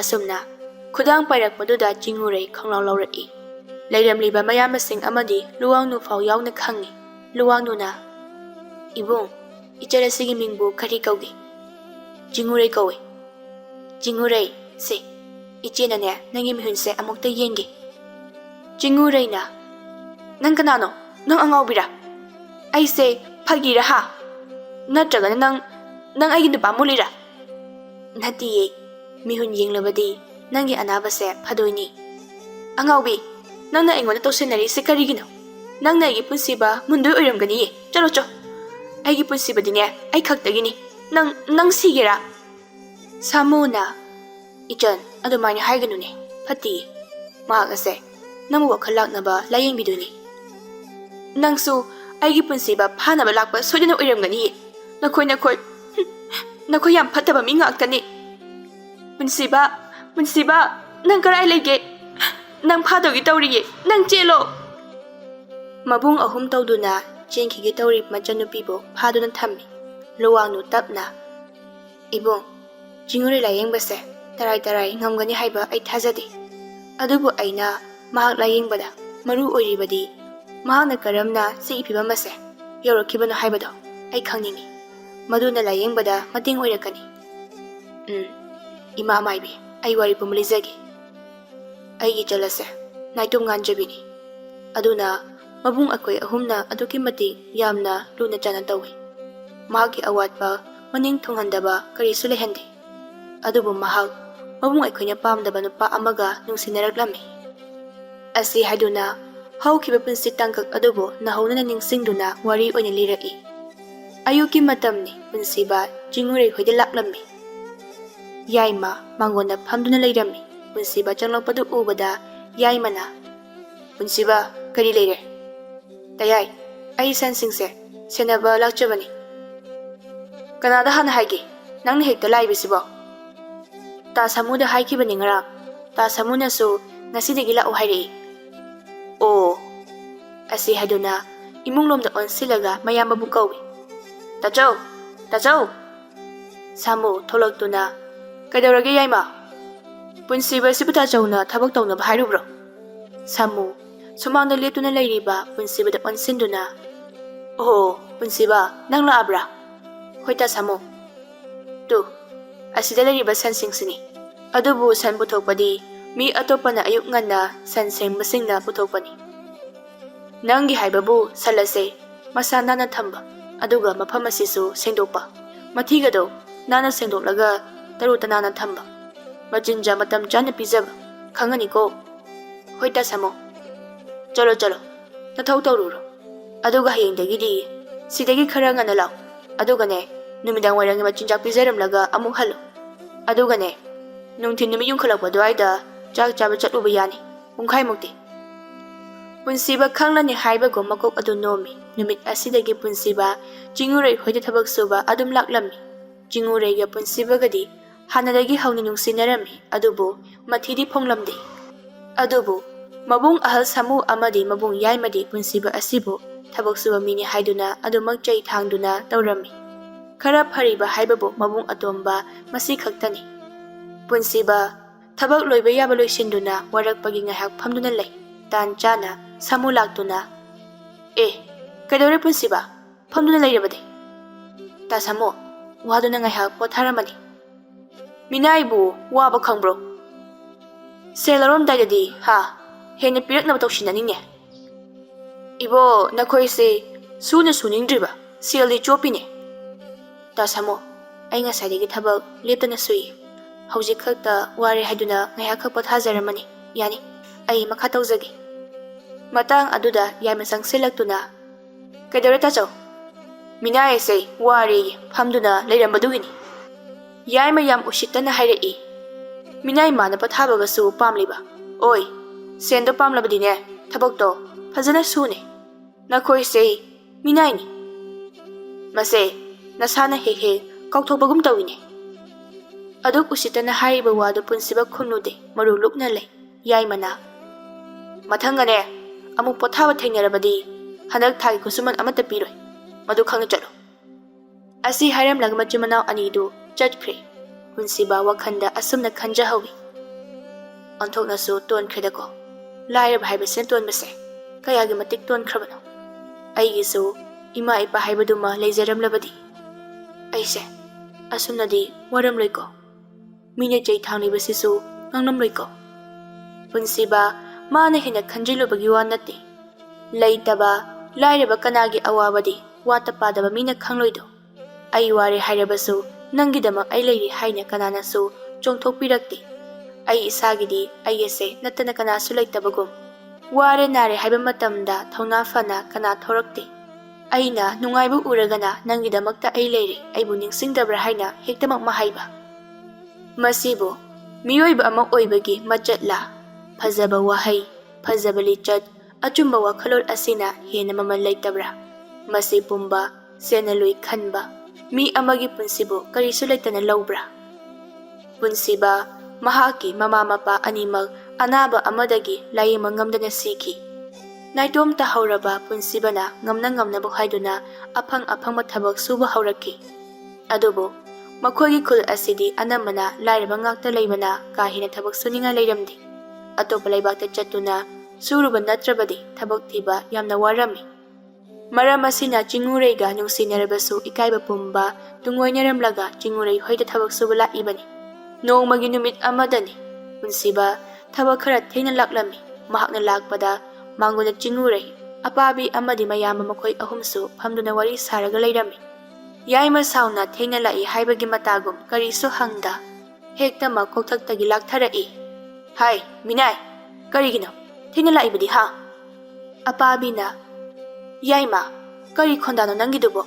ꯑꯁꯨꯝꯅ ꯈꯨꯗꯥꯡ ꯄꯥꯏꯔꯛꯄꯗꯨꯗ ꯆꯤꯡꯎꯔꯩ ꯈꯪꯂꯥꯎ ꯂꯧꯔꯛꯏ ꯂꯩꯔꯝꯂꯤꯕ ꯃꯌꯥꯝꯕꯁꯤꯡ ꯑꯃꯗꯤ ꯂꯨꯋꯥꯡꯅꯨ ꯐꯥꯎ ꯌꯥꯎꯅ ꯈꯪꯏ ꯂꯨꯋꯥꯡꯅꯨꯅ ꯏꯕꯨꯡ ꯏꯆꯜ ꯑꯁꯤꯒꯤ ꯃꯤꯡꯕꯨ ꯀꯔꯤ ꯀꯧꯒꯦ ꯆꯤꯡꯎꯔꯩ ꯀꯧꯏ ꯆꯤꯡꯎꯔꯩ ꯁꯦ ꯏꯆꯦꯅꯅꯦ ꯅꯪꯒꯤ ꯃꯤꯍꯨꯟꯁꯦ ꯑꯃꯨꯛꯇ ꯌꯦꯡꯒꯦ ꯆꯤꯡꯎꯔꯩꯅ ꯅꯪ ꯀꯅꯥꯅꯣ ꯅꯪ ꯑꯉꯥꯎꯕꯤꯔꯥ ꯑꯩꯁꯦ ꯐꯥꯒꯤꯔꯥ ꯍꯥ ꯅꯠꯇ꯭ꯔꯒꯅ ꯅꯪ ꯑꯩꯒꯤ ꯅꯨꯄꯥ ꯃꯨꯜꯂꯤꯔꯥ ꯅꯠꯇꯤꯌꯦ ꯃꯤꯍꯨꯟ ꯌꯦꯡꯂꯕꯗꯤ ꯅꯪꯒꯤ ꯑꯅꯥꯕꯁꯦ ꯐꯗꯣꯏꯅꯤ ꯑꯉꯥꯎꯕꯤ ꯅꯪꯅ ꯑꯩꯉꯣꯟꯗ ꯇꯧꯁꯤꯟꯅꯔꯤꯁꯦ ꯀꯔꯤꯒꯤꯅꯣ ꯅꯪꯅ ꯑꯩꯒꯤ ꯄꯨꯟꯁꯤꯕ ꯃꯨꯟꯗꯣꯏ ꯑꯣꯏꯔꯝꯒꯅꯤꯌꯦ ꯆꯠꯂꯣ ꯑꯩꯒꯤ ꯄꯨꯟꯁꯤꯕꯗꯤꯅꯦ ꯑꯩ ꯈꯛꯇꯒꯤꯅꯤ ꯅꯪ ꯁꯤꯒꯦꯔꯥ ꯁꯥꯃꯨꯅ ꯏꯆꯟ ꯑꯗꯨꯃꯥꯏꯅ ꯍꯥꯏꯒꯅꯨꯅꯦ ꯐꯠꯇꯤꯌꯦ ꯃꯍꯥꯛ ꯑꯁꯦ ꯅꯪꯕꯨ ꯋꯥꯈꯜ ꯂꯥꯛꯅꯕ ꯂꯥꯌꯦꯡꯕꯤꯗꯣꯏꯅꯤ ꯅꯪꯁꯨ ꯑꯩꯒꯤ ꯄꯨꯟꯁꯤꯕ ꯐꯥꯅꯕ ꯂꯥꯛꯄ ꯁꯣꯏꯗꯅ ꯑꯣꯏꯔꯝꯒꯅꯤꯌꯦ ꯅꯈꯣꯏ ꯌꯥꯝ ꯐꯠꯇꯕ ꯃꯤ ꯉꯥꯛꯇꯅꯤ ꯄꯨꯟꯁꯤꯕ ꯅꯪ ꯀꯔꯥꯏ ꯂꯩꯒꯦ ꯅꯪ ꯐꯥꯗꯧꯒꯤ ꯇꯧꯔꯤꯌꯦ ꯅꯪ ꯆꯦꯜꯂꯣ ꯃꯕꯨꯡ ꯑꯍꯨꯝ ꯇꯧꯗꯨꯅ ꯆꯦꯟꯈꯤꯒꯦ ꯇꯧꯔꯤꯕ ꯃꯆꯟꯅꯨꯄꯤꯕꯨ ꯐꯥꯗꯨꯅ ꯊꯝꯃꯤ ꯂꯨꯋꯥꯡꯅꯨ ꯇꯞꯅ ꯏꯕꯨꯡ ꯆꯤꯡꯎꯔꯩ ꯂꯥꯌꯦꯡꯕꯁꯦ ꯇꯔꯥꯏ ꯉꯝꯒꯅꯤ ꯍꯥꯏꯕ ꯑꯩ ꯊꯥꯖꯗꯦ ꯑꯗꯨꯕꯨ ꯑꯩꯅ ꯃꯍꯥꯛ ꯂꯥꯌꯦꯡꯕꯗ ꯃꯔꯨ ꯑꯣꯏꯔꯤꯕꯗꯤ ꯃꯍꯥꯛꯅ ꯀꯔꯝꯅ ꯁꯤꯒꯤ ꯐꯤꯚꯝ ꯑꯁꯦ ꯌꯧꯔꯛꯈꯤꯕꯅꯣ ꯍꯥꯏꯕꯗꯣ ꯑꯩ ꯈꯪꯅꯤꯡꯉꯤ ꯃꯗꯨꯅ ꯂꯥꯌꯦꯡꯕꯗ ꯃꯇꯦꯡ ꯑꯣꯏꯔꯛꯀꯅꯤ ꯏꯃꯥ ꯃꯥꯏꯕꯤ ꯑꯩ ꯋꯥꯔꯤ ꯄꯨꯝꯕ ꯂꯤꯖꯒꯦ ꯑꯩꯒꯤ ꯏꯆꯜ ꯑꯁꯦ ꯅꯥꯏꯇꯣꯝ ꯉꯥꯟꯖꯕꯤꯅꯤ ꯑꯗꯨꯅ ꯃꯕꯨꯡ ꯑꯩꯈꯣꯏ ꯑꯍꯨꯝꯅ ꯑꯗꯨꯛꯀꯤ ꯃꯇꯤꯛ ꯌꯥꯝꯅ ꯂꯨꯅ ꯆꯥꯟꯅ ꯇꯧꯏ ꯃꯍꯥꯛꯀꯤ ꯑꯋꯥꯠꯄ ꯃꯅꯤꯡ ꯊꯨꯡꯍꯟꯗꯕ ꯀꯔꯤꯁꯨ ꯂꯩꯍꯟꯗꯦ ꯑꯗꯨꯕꯨ ꯃꯍꯥꯛ ꯃꯕꯨꯡ ꯑꯩꯈꯣꯏꯅ ꯄꯥꯝꯗꯕ ꯅꯨꯄꯥ ꯑꯃꯒ ꯅꯨꯡꯁꯤꯅꯔꯛꯂꯝꯃꯤ ꯑꯁꯤ ꯍꯥꯏꯗꯨꯅ ꯍꯧꯈꯤꯕ ꯄꯨꯟꯁꯤ ꯇꯥꯡꯀꯛ ꯑꯗꯨꯕꯨ ꯅꯧꯍꯧꯅꯅ ꯅꯤꯡꯁꯤꯡꯗꯨꯅ ꯋꯥꯔꯤ ꯑꯣꯏꯅ ꯂꯤꯔꯛꯏ ꯑꯌꯨꯛꯀꯤ ꯃꯇꯝꯅꯤ ꯄꯨꯟꯁꯤꯕ ꯆꯤꯡꯎꯔꯩ ꯍꯣꯏꯗ ꯂꯥꯛꯂꯝꯃꯤ ꯌꯥꯏꯃ ꯃꯥꯡꯒꯣꯟꯗ ꯐꯝꯗꯨꯅ ꯂꯩꯔꯝꯃꯤ ꯄꯨꯟꯁꯤꯕ ꯆꯪꯂꯛꯄꯗꯨ ꯎꯕꯗ ꯌꯥꯏꯃꯅ ꯄꯨꯟꯁꯤꯕ ꯀꯔꯤ ꯂꯩꯔꯦ ꯇꯌꯥꯏ ꯑꯩ ꯁꯟꯁꯤꯡꯁꯦ ꯁꯦꯟꯅꯕ ꯂꯥꯛꯆꯕꯅꯤ ꯀꯅꯥꯗ ꯍꯥꯟꯅ ꯍꯥꯏꯒꯦ ꯅꯪꯅ ꯍꯦꯛꯇ ꯂꯥꯛꯏꯕꯁꯤꯕꯣ ꯇꯥ ꯁꯥꯃꯨꯗ ꯍꯥꯏꯈꯤꯕꯅꯤ ꯉꯔꯥꯡ ꯇꯥ ꯁꯥꯃꯨꯅꯁꯨ ꯉꯁꯤꯗꯒꯤ ꯂꯥꯛꯎ ꯍꯥꯏꯔꯛꯏ ꯑꯣ ꯑꯁꯤ ꯍꯥꯏꯗꯨꯅ ꯏꯃꯨꯡꯂꯣꯝꯗ ꯑꯣꯟꯁꯤꯜꯂꯒ ꯃꯌꯥꯝꯕꯕꯨ ꯀꯧꯏ ꯇꯥꯆꯧ ꯁꯥꯃꯨ ꯊꯣꯛꯂꯛꯇꯨꯅ ꯀꯩꯗꯧꯔꯒꯦ ꯌꯥꯏꯃ ꯄꯨꯟꯁꯤꯕꯁꯤꯕꯨ ꯇꯥꯆꯧꯅ ꯊꯕꯛ ꯇꯧꯅꯕ ꯍꯥꯏꯔꯨꯕ꯭ꯔꯣ ꯁꯥꯃꯨ ꯁꯨꯃꯥꯡꯗ ꯂꯦꯞꯇꯨꯅ ꯂꯩꯔꯤꯕ ꯄꯨꯟꯁꯤꯕꯗ ꯑꯣꯟꯁꯤꯟꯗꯨꯅ ꯑꯣ ꯄꯨꯟꯁꯤꯕ ꯅꯪ ꯂꯥꯛꯑꯕ꯭ꯔꯥ ꯍꯣꯏ ꯇꯥ ꯁꯥꯃꯨ ꯇꯨ ꯑꯁꯤꯗ ꯂꯩꯔꯤꯕ ꯁꯟꯁꯤꯡꯁꯤꯅꯤ ꯑꯗꯨꯕꯨ ꯁꯟ ꯄꯨꯊꯣꯛꯄꯗꯤ ꯃꯤ ꯑꯇꯣꯞꯄꯅ ꯑꯌꯨꯛ ꯉꯟꯅ ꯁꯟ ꯁꯦꯡꯕꯁꯤꯡꯅ ꯄꯨꯊꯣꯛꯄꯅꯤ ꯅꯪꯒꯤ ꯍꯥꯏꯕꯕꯨ ꯁꯟ ꯑꯁꯦ ꯃꯁꯥ ꯅꯥꯟꯅ ꯊꯝꯕ ꯑꯗꯨꯒ ꯃꯐꯝ ꯑꯁꯤꯁꯨ ꯁꯦꯡꯗꯣꯛꯄ ꯃꯊꯤꯒꯗꯣ ꯅꯥꯟꯅ ꯁꯦꯡꯗꯣꯛꯂꯒ ꯇꯔꯨ ꯇꯅꯥꯟꯅ ꯊꯝꯕ ꯃꯆꯤꯟꯖꯥꯛ ꯃꯇꯝ ꯆꯥꯅ ꯄꯤꯖꯕ ꯈꯪꯉꯅꯤꯀꯣ ꯍꯣꯏ ꯇꯥ ꯁꯥꯃꯨ ꯆꯠꯂꯣ ꯅꯊꯧ ꯇꯧꯔꯨꯔꯣ ꯑꯗꯨꯒ ꯍꯌꯦꯡꯗꯒꯤꯗꯤ ꯁꯤꯗꯒꯤ ꯈꯔ ꯉꯟꯅ ꯂꯥꯛꯎ ꯑꯗꯨꯒꯅꯦ ꯅꯨꯃꯤꯗꯥꯡ ꯋꯥꯏꯔꯝꯒꯤ ꯃꯆꯤꯟꯖꯥꯛ ꯄꯤꯖꯔꯝꯂꯒ ꯑꯃꯨꯛ ꯍꯜꯂꯨ ꯑꯗꯨꯒꯅꯦ ꯅꯨꯡꯊꯤꯟ ꯅꯨꯃꯤꯠ ꯌꯨꯡꯈꯠꯂꯛꯄ ꯑꯗꯨꯋꯥꯏꯗ ꯆꯥꯛ ꯆꯥꯕ ꯆꯠꯂꯨꯕ ꯌꯥꯅꯤ ꯄꯨꯡꯈꯥꯏꯃꯨꯛꯇꯤ ꯄꯨꯟꯁꯤꯕ ꯈꯪꯂꯅꯤ ꯍꯥꯏꯕꯒꯨꯝ ꯃꯀꯣꯛ ꯑꯗꯨ ꯅꯣꯝꯃꯤ ꯅꯨꯃꯤꯠ ꯑꯁꯤꯗꯒꯤ ꯄꯨꯟꯁꯤꯕ ꯆꯤꯡꯎꯔꯩ ꯍꯣꯏꯗ ꯊꯕꯛ ꯁꯨꯕ ꯑꯗꯨꯝ ꯂꯥꯛꯂꯝꯃꯤ ꯆꯤꯡꯎꯔꯩꯒ ꯄꯨꯟꯁꯤꯕꯒꯗꯤ ꯍꯥꯟꯅꯗꯒꯤ ꯍꯧꯅ ꯅꯨꯡꯁꯤꯅꯔꯝꯃꯤ ꯑꯗꯨꯕꯨ ꯃꯊꯤꯗꯤ ꯐꯣꯡꯂꯝꯗꯦ ꯑꯗꯨꯕꯨ ꯃꯕꯨꯡ ꯑꯍꯜ ꯁꯥꯃꯨ ꯑꯃꯗꯤ ꯃꯕꯨꯡ ꯌꯥꯏꯃꯗꯤ ꯄꯨꯟꯁꯤꯕ ꯑꯁꯤꯕꯨ ꯊꯕꯛ ꯁꯨꯕ ꯃꯤꯅꯤ ꯍꯥꯏꯗꯨꯅ ꯑꯗꯨꯃꯛ ꯆꯩ ꯊꯥꯡꯗꯨꯅ ꯇꯧꯔꯝꯃꯤ ꯈꯔ ꯐꯔꯤꯕ ꯍꯥꯏꯕꯕꯨ ꯃꯕꯨꯡ ꯑꯇꯣꯝꯕ ꯃꯁꯤ ꯈꯛꯇꯅꯤ ꯄꯨꯟꯁꯤꯕ ꯊꯕꯛ ꯂꯣꯏꯕ ꯌꯥꯕ ꯂꯣꯏꯁꯤꯟꯗꯨꯅ ꯋꯥꯔꯛꯄꯒꯤ ꯉꯥꯏꯍꯥꯛ ꯐꯝꯗꯨꯅ ꯂꯩ ꯇꯥꯟ ꯆꯥꯅ ꯁꯥꯃꯨ ꯂꯥꯛꯇꯨꯅ ꯀꯩꯗꯧꯔꯦ ꯄꯨꯟꯁꯤꯕ ꯐꯝꯗꯨꯅ ꯂꯩꯔꯕꯗꯤ ꯇꯥ ꯁꯥꯃꯨ ꯋꯥꯗꯨꯅ ꯉꯥꯏꯍꯥꯛ ꯄꯣꯊꯥꯔꯝꯃꯅꯤ ꯃꯤꯅꯥꯏꯕꯨ ꯋꯥꯕ ꯈꯪꯕ꯭ꯔꯣ ꯁꯦꯜ ꯂꯧꯔꯝꯗꯥꯏꯗꯗꯤ ꯍꯦꯟꯅ ꯄꯤꯔꯛꯅꯕ ꯇꯧꯁꯤꯟꯅꯅꯤꯡꯉꯦ ꯏꯕꯣ ꯅꯈꯣꯏꯁꯦ ꯁꯨꯅ ꯁꯨꯅꯤꯡꯗ꯭ꯔꯤꯕ ꯁꯦꯜꯗꯤ ꯆꯣꯞꯄꯤꯅꯦ ꯇꯥ ꯁꯥꯃꯨ ꯑꯩ ꯉꯁꯥꯏꯗꯒꯤ ꯊꯕꯛ ꯂꯦꯞꯇꯅ ꯁꯨꯏ ꯍꯧꯖꯤꯛ ꯈꯛꯇ ꯋꯥꯔꯦ ꯍꯥꯏꯗꯨꯅ ꯉꯥꯏꯍꯥꯛ ꯄꯣꯊꯥꯖꯔꯝꯃꯅꯤ ꯌꯥꯅꯤ ꯑꯩ ꯃꯈꯥ ꯇꯧꯖꯒꯦ ꯃꯇꯥꯡ ꯑꯗꯨꯗ ꯌꯥꯏꯃ ꯆꯪꯁꯤꯜꯂꯛꯇꯨꯅ ꯀꯩꯗꯧꯔꯦ ꯇꯥꯆꯧ ꯃꯤꯅꯥꯏ ꯑꯁꯦ ꯋꯥꯔꯦꯌꯦ ꯐꯝꯗꯨꯅ ꯂꯩꯔꯝꯕꯗꯨꯒꯤꯅꯤ ꯌꯥꯏꯃ ꯌꯥꯝ ꯎꯁꯤꯠꯇꯅ ꯍꯥꯏꯔꯛꯏ ꯃꯤꯅꯥꯏ ꯃꯥꯅ ꯄꯣꯊꯥꯕꯒꯁꯨ ꯄꯥꯝꯂꯤꯕ ꯑꯣꯏ ꯁꯦꯟꯗꯣ ꯄꯥꯝꯂꯕꯗꯤꯅꯦ ꯊꯕꯛꯇꯣ ꯐꯖꯅ ꯁꯨꯅꯦ ꯅꯈꯣꯏꯁꯦ ꯃꯤꯅꯥꯏꯅꯤ ꯃꯁꯦ ꯅꯁꯥꯅ ꯍꯦꯛ ꯀꯥꯎꯊꯣꯛꯄꯒꯨꯝ ꯇꯧꯏꯅꯦ ꯑꯗꯨꯛ ꯎꯁꯤꯠꯇꯅ ꯍꯥꯏꯔꯤꯕ ꯋꯥꯗꯨ ꯄꯨꯟꯁꯤꯕ ꯈꯨꯝꯅꯨꯗꯦ ꯃꯔꯨ ꯂꯨꯞꯅ ꯂꯩ ꯌꯥꯏꯃꯅ ꯃꯊꯪꯒꯅꯦ ꯑꯃꯨꯛ ꯄꯣꯊꯥꯕ ꯊꯦꯡꯅꯔꯕꯗꯤ ꯍꯟꯗꯛ ꯊꯥꯒꯤ ꯈꯨꯠꯁꯨꯃꯟ ꯑꯃꯠꯇ ꯄꯤꯔꯣꯏ ꯃꯗꯨ ꯈꯪꯅ ꯆꯠꯂꯨ Asi hairamlaga machu manau anidu chatkhre. Phunsiba wakhanda asumna khanjahawi. Onthoknasu tonkhredako. Lairab haibase tonbase. Kayagi matik tonkrabano. Aigisu ima ipa haibaduma leijaramlabadi. Aise asumnadi waramloiko. Mina jai thanglibasisu ngangnamloiko. Phunsiba mana hena khanjilubagi wa natti. Leitaba lairaba kanagi awabadi wata padaba mina khangloido. Ai ware hairabasu nangidamak ai leiri haina kananasu chongthokpirakti. Ai isagidi ai ese natana kanasu leitabagum. Ware nare haiba matamda thongna fana kana thorakti. Aina nungaibu uragana nangidamakta ai leiri aibu ningsingdabra haina hektamak mahaiba. Masibu miyoiba ama oibagi machatla. Phajaba wahai, phajaba lichat, achumba wakhalol asina hena mamal leitabra. Masi pumba sena lui khanba. Mi amagi punsibu karisu leitana laubra. Punsiba mahaki mama mapa animag anaba amadagi layima ngamdana siki. Naidom tahauraba punsibana ngamna buhaiduna apang mathabak suba hauraki. Adobo makogi kul asidi anamana lairaba ngakta leibana kahina thabak suninga leiramdi. Atopa leibakta chatuna suruba natrabadi thabak thiba yamna warami. Maram asina chingureiga nungsinarabasu ikaiba pumba tungoinaramlaga chingurei hoida thabak suba laibani. Nongmagi numit amadani punsiba thabak khara thena laklami. Mahakna lakpada manguna chingurei apabi amadi mayama makoi ahumsu phamduna wari saraga leirami. Yaima sauna thena lai haibagi matagum karisu hangda hekta ma kokthak lakthara'i. Hai minai karigino thena laibadi ha. Apabina Yaima kari khondano nangidubo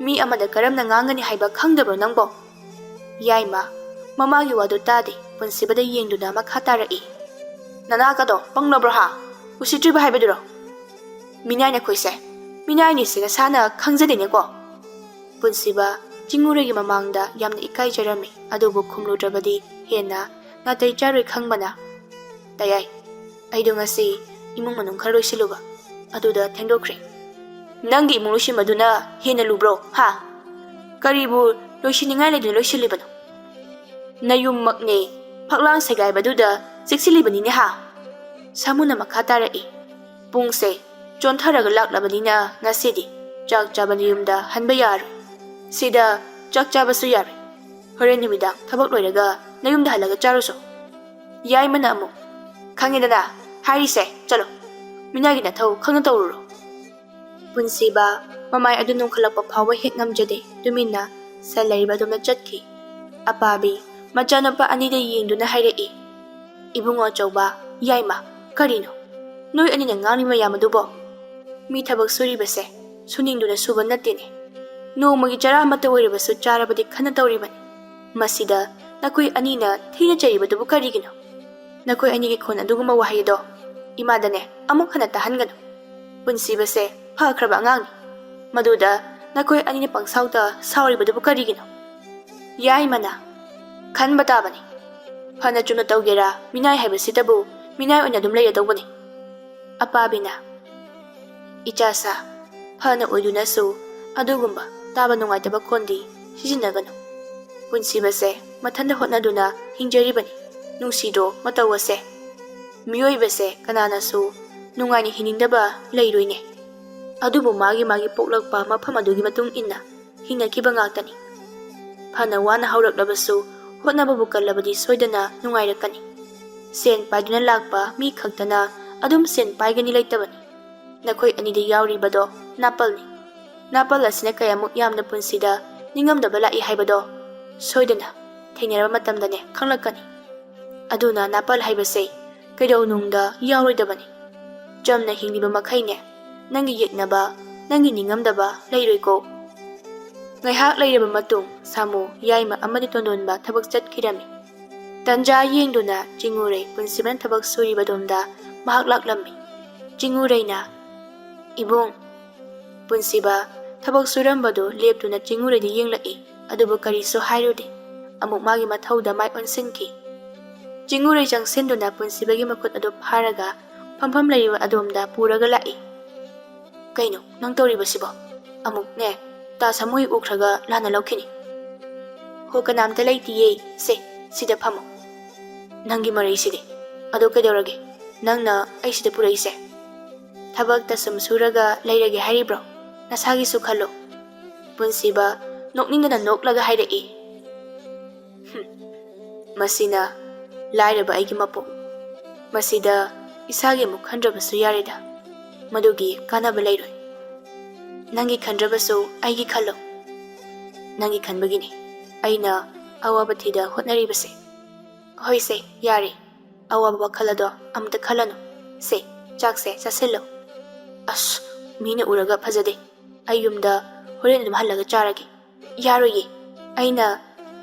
mi amada karamna ngangani haiba khangdabro nangbo. Yaima mamagi wadu tade punsibada yengduna makhatara'i. Nanakado panglabro ha usitriba haibaduro. Minai na koise minai ni singa sana khangzadene ko. Punsiba chinguregi mamangda yamna ikai jarami adubu khumludrabadi hena natai charoi khangbana. Tayai aido ngasi imung manung kharoi siluba aduda thengdokre. Nangi imung loisinmaduna hena lubro ha. Karibu loisiningai leiduna loisilibano. Nayum makne phaklang segaibaduda siksilibani ha. Samuna makhatara'i. Pungse chontharaga laklabadina ngasidi chak chabani yumda hanba yaroi. Sida chak chabasu yare. Horen numidang thabak loiraga nayumda halaga charuso. Yai mana amu khangidana harise chalo. Minagi na thau khangna tawruro. Punsiba mamai adu nungkhalakpa phawa hek ngamjade dumina salaiba dumna chatki. Apabi machanapa anida yengduna haira'i. Ibungo chawba yaima karino noi anina ngani mayamadubo. Mi thabak suribase suningduna suba nattine. Nongmagi chara mata oirabasu charabadi khana tawribani. Masida nakoi anina thina charibadubu karigino. Nakoi anigi khon aduguma wahaido imadane amuk khana tahangano. Punsibase phakraba angangni. Maduda nakoi anina pangsauta sauribadubu karigino. Yaimana khanba tabani. Phana chuna tawgera minai haibasitabu minai oina dum leiyadobani. Apabina ichasa phana oidunasu adugumba taba nungaitaba kondi sijinagano. Punsibase mathanda hotnaduna hinjaribani. Nungsido matawase miyoibase kananasu nungaini hinindaba leiroine. Adubu magi poklakpa mafam adugi matung inna hingnakiba ngaktani. Phana wana hauraklabasu hotnababu kallabadi soidana nungairakani. Sen paiduna lakpa mi khaktana adum sen paigani leitabani. Nakoi anida yauribado napalni. Napal asina kayamuk yamna punsida ningamdaba lai haibado soidana thengnaraba matamdane khanglakani. Aduna napal haibase kaidau nungda yauroidabani. Jamna hingliba makhaine nangi yeknaba nangi ningamdaba leiroiko. Ngaihak leiraba matung samu yaima amadi tondonba thabak chatkirami. Tanja yengduna chingurei punsiban thabak suribadonda mahak laklammi. Chingureina ibung punsiba thabak surambado leptuna chinguredi yenglaki adubu kariso hairode amuk magi mathauda mai onsinki. Chingurei jangsenduna punsibagi makut adu pharaga phampham leiba adomda puraga lai. Kaino nang tawribasibo amuk ne ता समूह उखरगा लाना लौखिनी हो कनामता लेतिये से सिदा फमो नंगी मरई सिदे अदो कदौरगे नंगना आई सिदा पुरईसे थबक तसम सुरगा लेरगे हारिब्रो नसागी सुखलो पुंसीबा नोकनिंगना नोकलगा हाइरई मसीना लाइरबा आइगी मपो मसीदा इसागे मुख खंड्रबसु यारेदा मदुगी कानाबा लेरोय नंगी खंड्रबसु आइगी खलो नंगी खनबगिनी अइना अवाबा थिदा होटनरिबसे होइसे यारे अवाबा वखलदो अमता खलनो से चाकसे चसिल्लो अस मीना उरगा फजदे अयुमदा होरेन दम हल्लगा चारगे यारोये अइना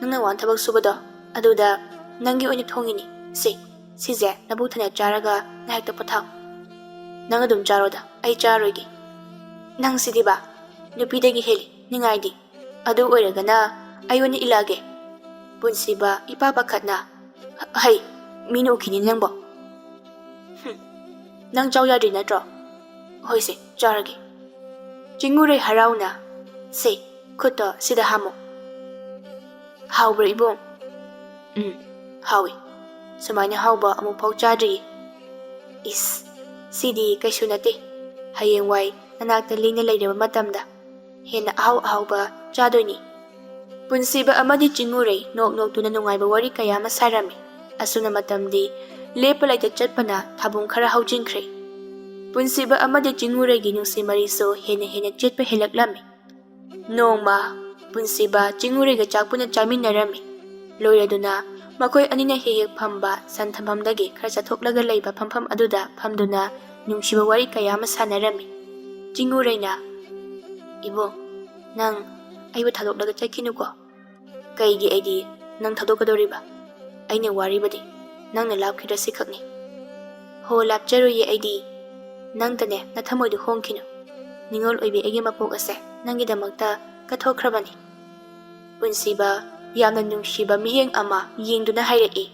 नंगना वान थबक सुबदो अदुदा नंगी ओइना थोंगिनी से सिजे नबुथना चारगा नायकता पथाव नंग अदुम चारोदा अइ चारोगे नंग सिदिबा नुपीदगी हेली निंगाइदी अदु ओइरगना अयोनी इलागे पुंसीबा इपा पाखतना हई मीना उखिनी नंगबो नंग चाव याद्रि नत्रो होइसे चारगे चिंगुरे हराउना से खुतो सिदा हामो हाउब्र इबों हावी सुमाइना हाउबा अमुक फाउ चाद्रि इस सिदी कैसु नते हयेंग वाई ननाक्ता लेना लेरबा मतमदा हेना अहाउ अहाउबा चादोइनी पुंसीबा अमदी चिंगुरे नोक नोकतुना नुंगाइबा वारी कया अमा सारमी असुना मतमदी लेपा लाइता चटपना थाबुं खरा हौजिंख्रे पुंसीबा अमदी चिंगुरेगी नुंसी मरीसो हेना हेना चेटपा हेलक्लामी नोंमा पुंसीबा चिंगुरेगा चाकपुना चामिन्नरमी लोइरदुना मखोय अनिना हेहेक फंबा संथमफमदगी खरा चथोक्लगा लैबा फंफम अदुदा फमदुना नुंसीबा वारी कया अमा सानरमी चिंगुरेना इबो नंग अइबा थादोक्लगा चखिनुको कईगी अइदी नंग थादोकदोरिबा अइने वारिबदि नंगना लापखिदा सिखकनी हो लापचरुये अइदी नंगतने नथमोइदु होंखिनु निंगोल ओइबे अइगे मपोक असे नंगिदमक्ता कथोख्रबनी पुंसीबा यामना नुंसीबा मियेंग अमा येंगदुना हाइरई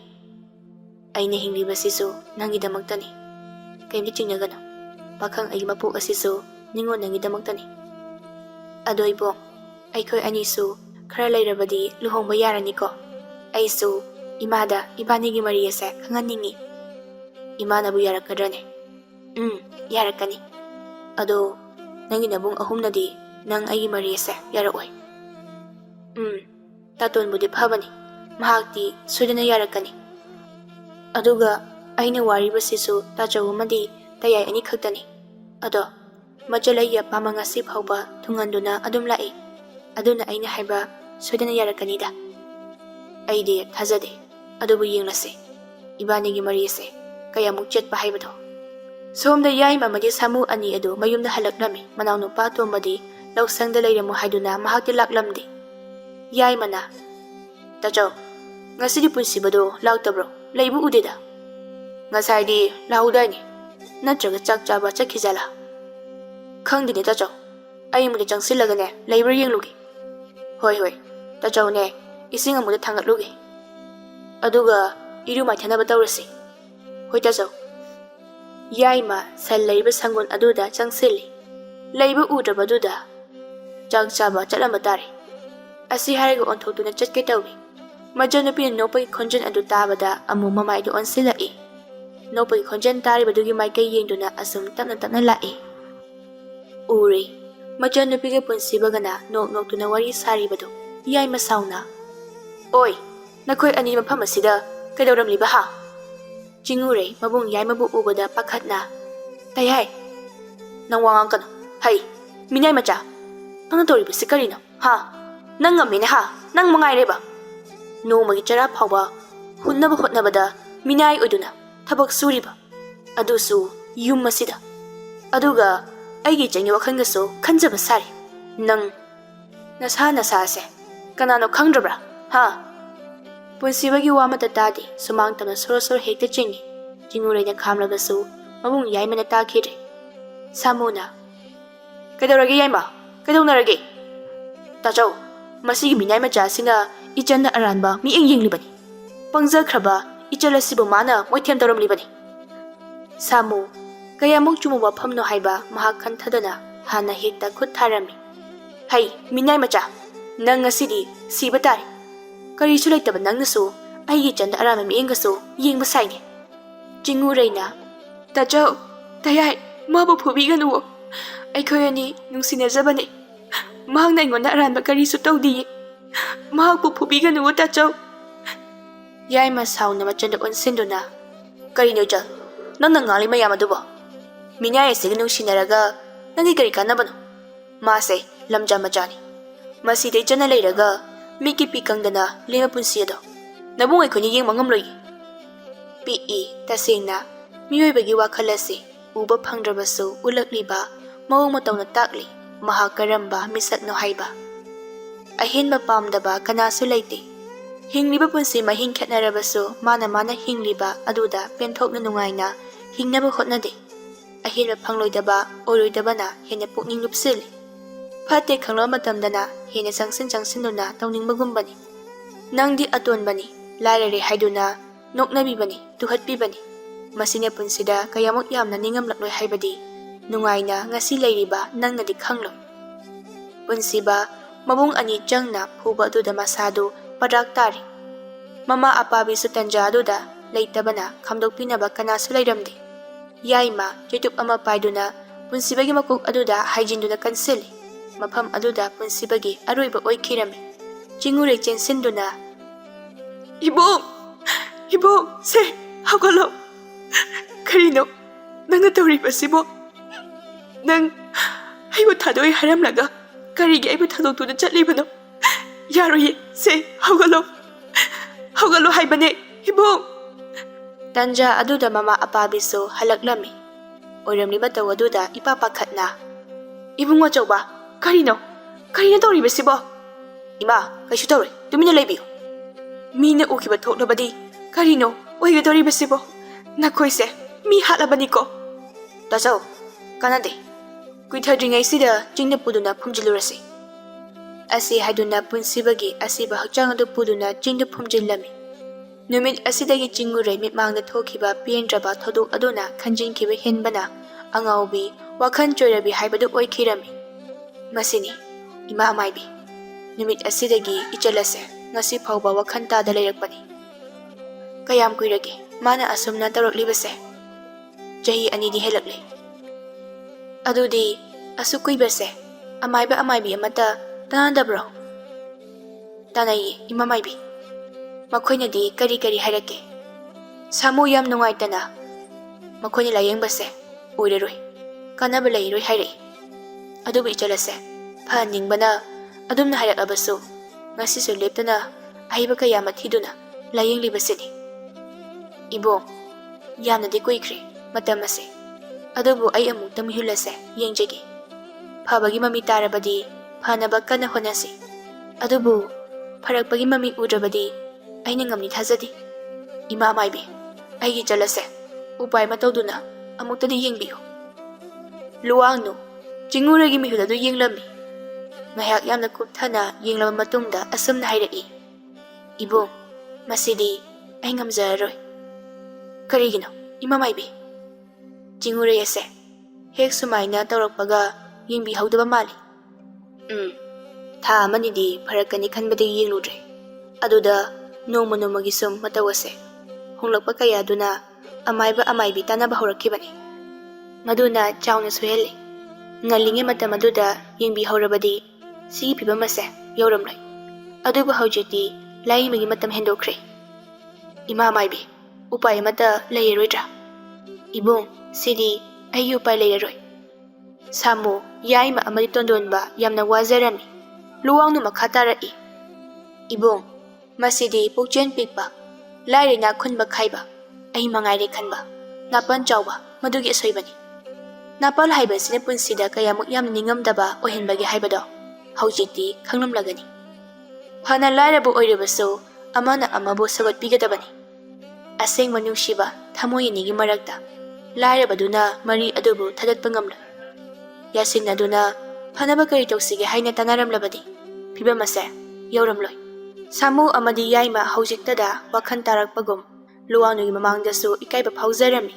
अइने हिंग्लिबसिसु नंगिदमक्तनी कइमदि चिंगनगनो पाखंग अइगे मपोक असिसु निंगोल नंगिदमक्तनी अदोइबो अइखोय अनिसु खरा लेरबदि लुहोंबा यारनिको अइसु इमादा इबानिगी मरी असे खंगनिंगी इमानाबु यारकद्रने यारकनी अदो नंगी नबुंग अहुमनदी नंग अइगी मरी असे यारओय तातोनबुदि फबनी महाक्ति सुदना यारकनी अदुगा अइना वारिबसिसु ताचौमदि तयाय अनि खक्तनी अदो मचलैया पामंगासि फाउबा थुंगंदुना अदुम लाई अदुना अइना हाइबा सुदना यारकनीदा अइदि थाजदे अदुबु येंगलसे इबानिगी मरी असे कयामुक चेटपा हाइबदो सोमदा याइमा मदि सामु अनि अदु मयुमदा हलक्लमी मनाउनुपा तोमबदि लौसंगदा लेरमु हाइदुना महाक्ति लाक्लमदि याइमना ताचौ ngasi पुंसीबदो लाउतब्रो लेबु उदेदा ngसाइदि लाउदाइनि नत्रगा चाक चाबा चखिजाला खंगदिने ताचौ अइमुदे चंगसिलगने लेबर येंगलुगे होय होय ताचौने इसिंग अमुदे थांगतलुगे अदुगा इरु माइथानबा तौरसि होय ताचौ याइमा सल लेबा संगोन अदुदा चंगसिली लेबु उद्रबदुदा चाक चाबा चलम तारे असि हारेगा ओंथोक्तुना चटके तौबी मजनुपि नोपई खोंजन अदु ताबदा अमु ममाइदु ओनसिलाई नोपई खोंजन तारिबदुगी माइकै येंदुना असुम तपना तपना लाई उरे मजनुपिगे पुंसीबगना नोक नोक्तुना वारी सारिबदु याइमा साउना ओय नखोय अनि मफम असिदा कैदौरमलिबा हा चिंगुरे मबुंग याइमाबु उबदा पाखतना तयाय नंग वांगकन हई मिनाय मचा नंग तोरिबसि करिनो हा नंग ngamiने हा नंग मंगाइरेबा नोमगी चरा फावबा हुन्नबा होटनबदा मिनाय ओइदुना थबक सुरिबा अदुसु युम मसिदा अदुगा अइगी चंगी वखंगसु खंजबा सारी नंग नसा नसासे कनानो खंगद्रब्रा हा पुंसीबगी वामता तादि सुमांग तमना सोर सोर हेक्ते चिंगी चिंगुरेना खामलबसु मबुंग याइमना ताखिरे सामुना कैदौरगे याइमा कैदौनरगे ताचौ मसिगी मिनाय मचासिना इचन अरानबा मियेंग येंगलिबनी पंगजख्रबा इचल असिबु माना मोइथेम तौरमलिबनी सामु कयामुक चुमुबा फमनो हाइबा महाक खंथदना हाना हेक्ता खुद थारमी Hay, minay macha, nang ngasidi, siba tari. Karisu lay taba nang nasu, ay chanda arama mi ingasu, ying basay ni. Jinguray na, Tajaw, tayay, mabu pubigan uwo. Ay kuya ni, nung sinazaba ni. Mahang na ingon na arama karisu taw di. Mahang pupubigan uwo, Tajaw. Yay masaw na machanda onsindo na. Karino dyan, nang nangali mayama dubo. Minyay sige nung sinaraga, nangigari ka na ba no? Masay, lamja majani. Masiday dyan na layraga, may kipikang dana, lima punsiya do. Nabungay ko niyang mangamloy. P.E. tasing na, miyoybagi wakalasi, uba pangdrabaso, ulakliba, mawang mataw na takli, mahakaramba, misak no hayba. Ahin mapamdaba, kanaso layte. Hingliba punsi mahingkat na rabaso, mana-mana hingliba, aduda, pentok na nungay na, hingnaba hot na de. Ahin mapangloy daba, oroy daba na, hina pukning lupsil. Pate kanglo matamda na, hina sangsin-sangsin na, tawning magumbani. Nang di aton bani, larare haydo na, noknabi bani, tuhatbi bani. Masinya punsida, kaya mot yam na ningam lakloy haybadi. Nungay na, ngasi layriba, nang nadik hanglo. Punsiba, mabung ani jang na, puba aduda masado, padak tari. Mama apabi sa tanja aduda, laytaba na, kamdog pinaba ka na sa layramdi. Yay ma, YouTube ama paydo na, punsibagi makuk aduda, hygiene do na kansili. Mapam aduda, punsibagi, aroy ba oy kirami. Jinguray jensin do na. Ibong! Ibong! Se, hagalo! Karino, nang natawri ba si Bo? Nang, ay mo tado'y haram laga, karigi ay mo tadog to na chatli ba no? Yaroy, se, hagalo! Hagalo hay ba ne? Ibong! Tanja aduda mama apabiso halaklami. Oram liba taw aduda ipapakat na. Ibong wajaw ba? Karino? Karino tawri ba si Bo? Ima, kayo tawri, tumina laybiyo. Mina ukiba tok na ba di? Karino, oy ga tawri ba si Bo? Nakoy se, mi hala ba ni ko? Tasaw, kanade. Kuy tadringay sida, jing na pudo na pumjilurasi. Asi haiduna punsibagi asiba hakjang ado puduna jing na pumjilami. Numit asidagi jinguray mitmang na thokiba piendraba thodok aduna kanjin kiba henbana, Angaobi, wakan joyrabi haibadu oy kirami. Masini, ima amaybi. Numit asidagi ichalase, ngasi pauba wakan tada layrakbani. Kayam kuiragi, mana asum na taroklibase. Jahi ani di helakli. Adudi, asukuy base, amayba amaybi amata, tanadabro. Tanayi, imamaybi. Makoy na di kari-kari harake. Samu yam nungay tana. Makoy na layang base, uriroy. Kanabalay roy haray. Adubo ichalase, paning bana, adum na harak abaso. Ngasi sulip na, ahiba kayamat hido na, layang libase ni. Ibong, yam na di ko ikri, matamase. Adubo ay among tamihulase, yang jagi. Pabagi mamitara ba di, panabag ka na honasi. Adubo, paragpagi mami udra ba di, ay nangamni hazadi. Ima amaybi, ay gijalase, upay matawdo na, among tadi yang biho. Luwang no, jinguragi mihula do yang lami. Ngayak yam na kupta na yang lama matungda asam na hayrai. Ibong, masidi, ay ngamzaroy. Karigino, ima amaybi. Jinguray ase, hek sumay na tawragpaga, yang bihaw da ba mali? Tha manidi parakani kanbadi yang ludre. Aduda, noma magisum matawase. Hunglakpa kaya duna, amayba amaybi tanaba horakibani. Maduna chaw na suheli. Ngalingi mata maduda yang bihawrabadi, sige piba mase, yawramlay. Aduba hawjiti, layi magi matam hendokre. Ima amaybi, upay mata layiroydra. Ibong, sidi, ay upay layiroy. Samu, yay ma amadi tondon ba yam na wazarami. Luwang no makatarai. Ibong, masidi pukjen pikba, lari na kunba kaiba, ay mangayri kanba, napan jawba, madugi asoybani. Napal haiba sinapun sida kaya mukyam ningam daba o hinbagi haiba do, haujiti kanglum lagani. Hana larabu oirabaso, ama na amabo sagot bigadabani. Aseng manung shiba, tamoy nigi maragda, larabaduna mari adubo tadat pangamla. Yasin na duna, panaba karito sige hay na tanaram labadi, piba mase, yawramloy. Samu amadi yayma haujiktada wakan tarak pagum, luwang nung mamangdaso ikay papawzarami.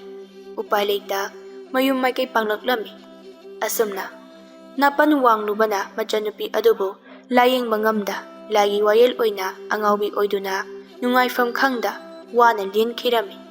Upay layta, mayum may kay panglaklami. Asum na, Napanuwanglubana machanupi adubu layengba ngamda lagi wayel oina angawbi oiduna nungaifam khangda wana lienkhirami.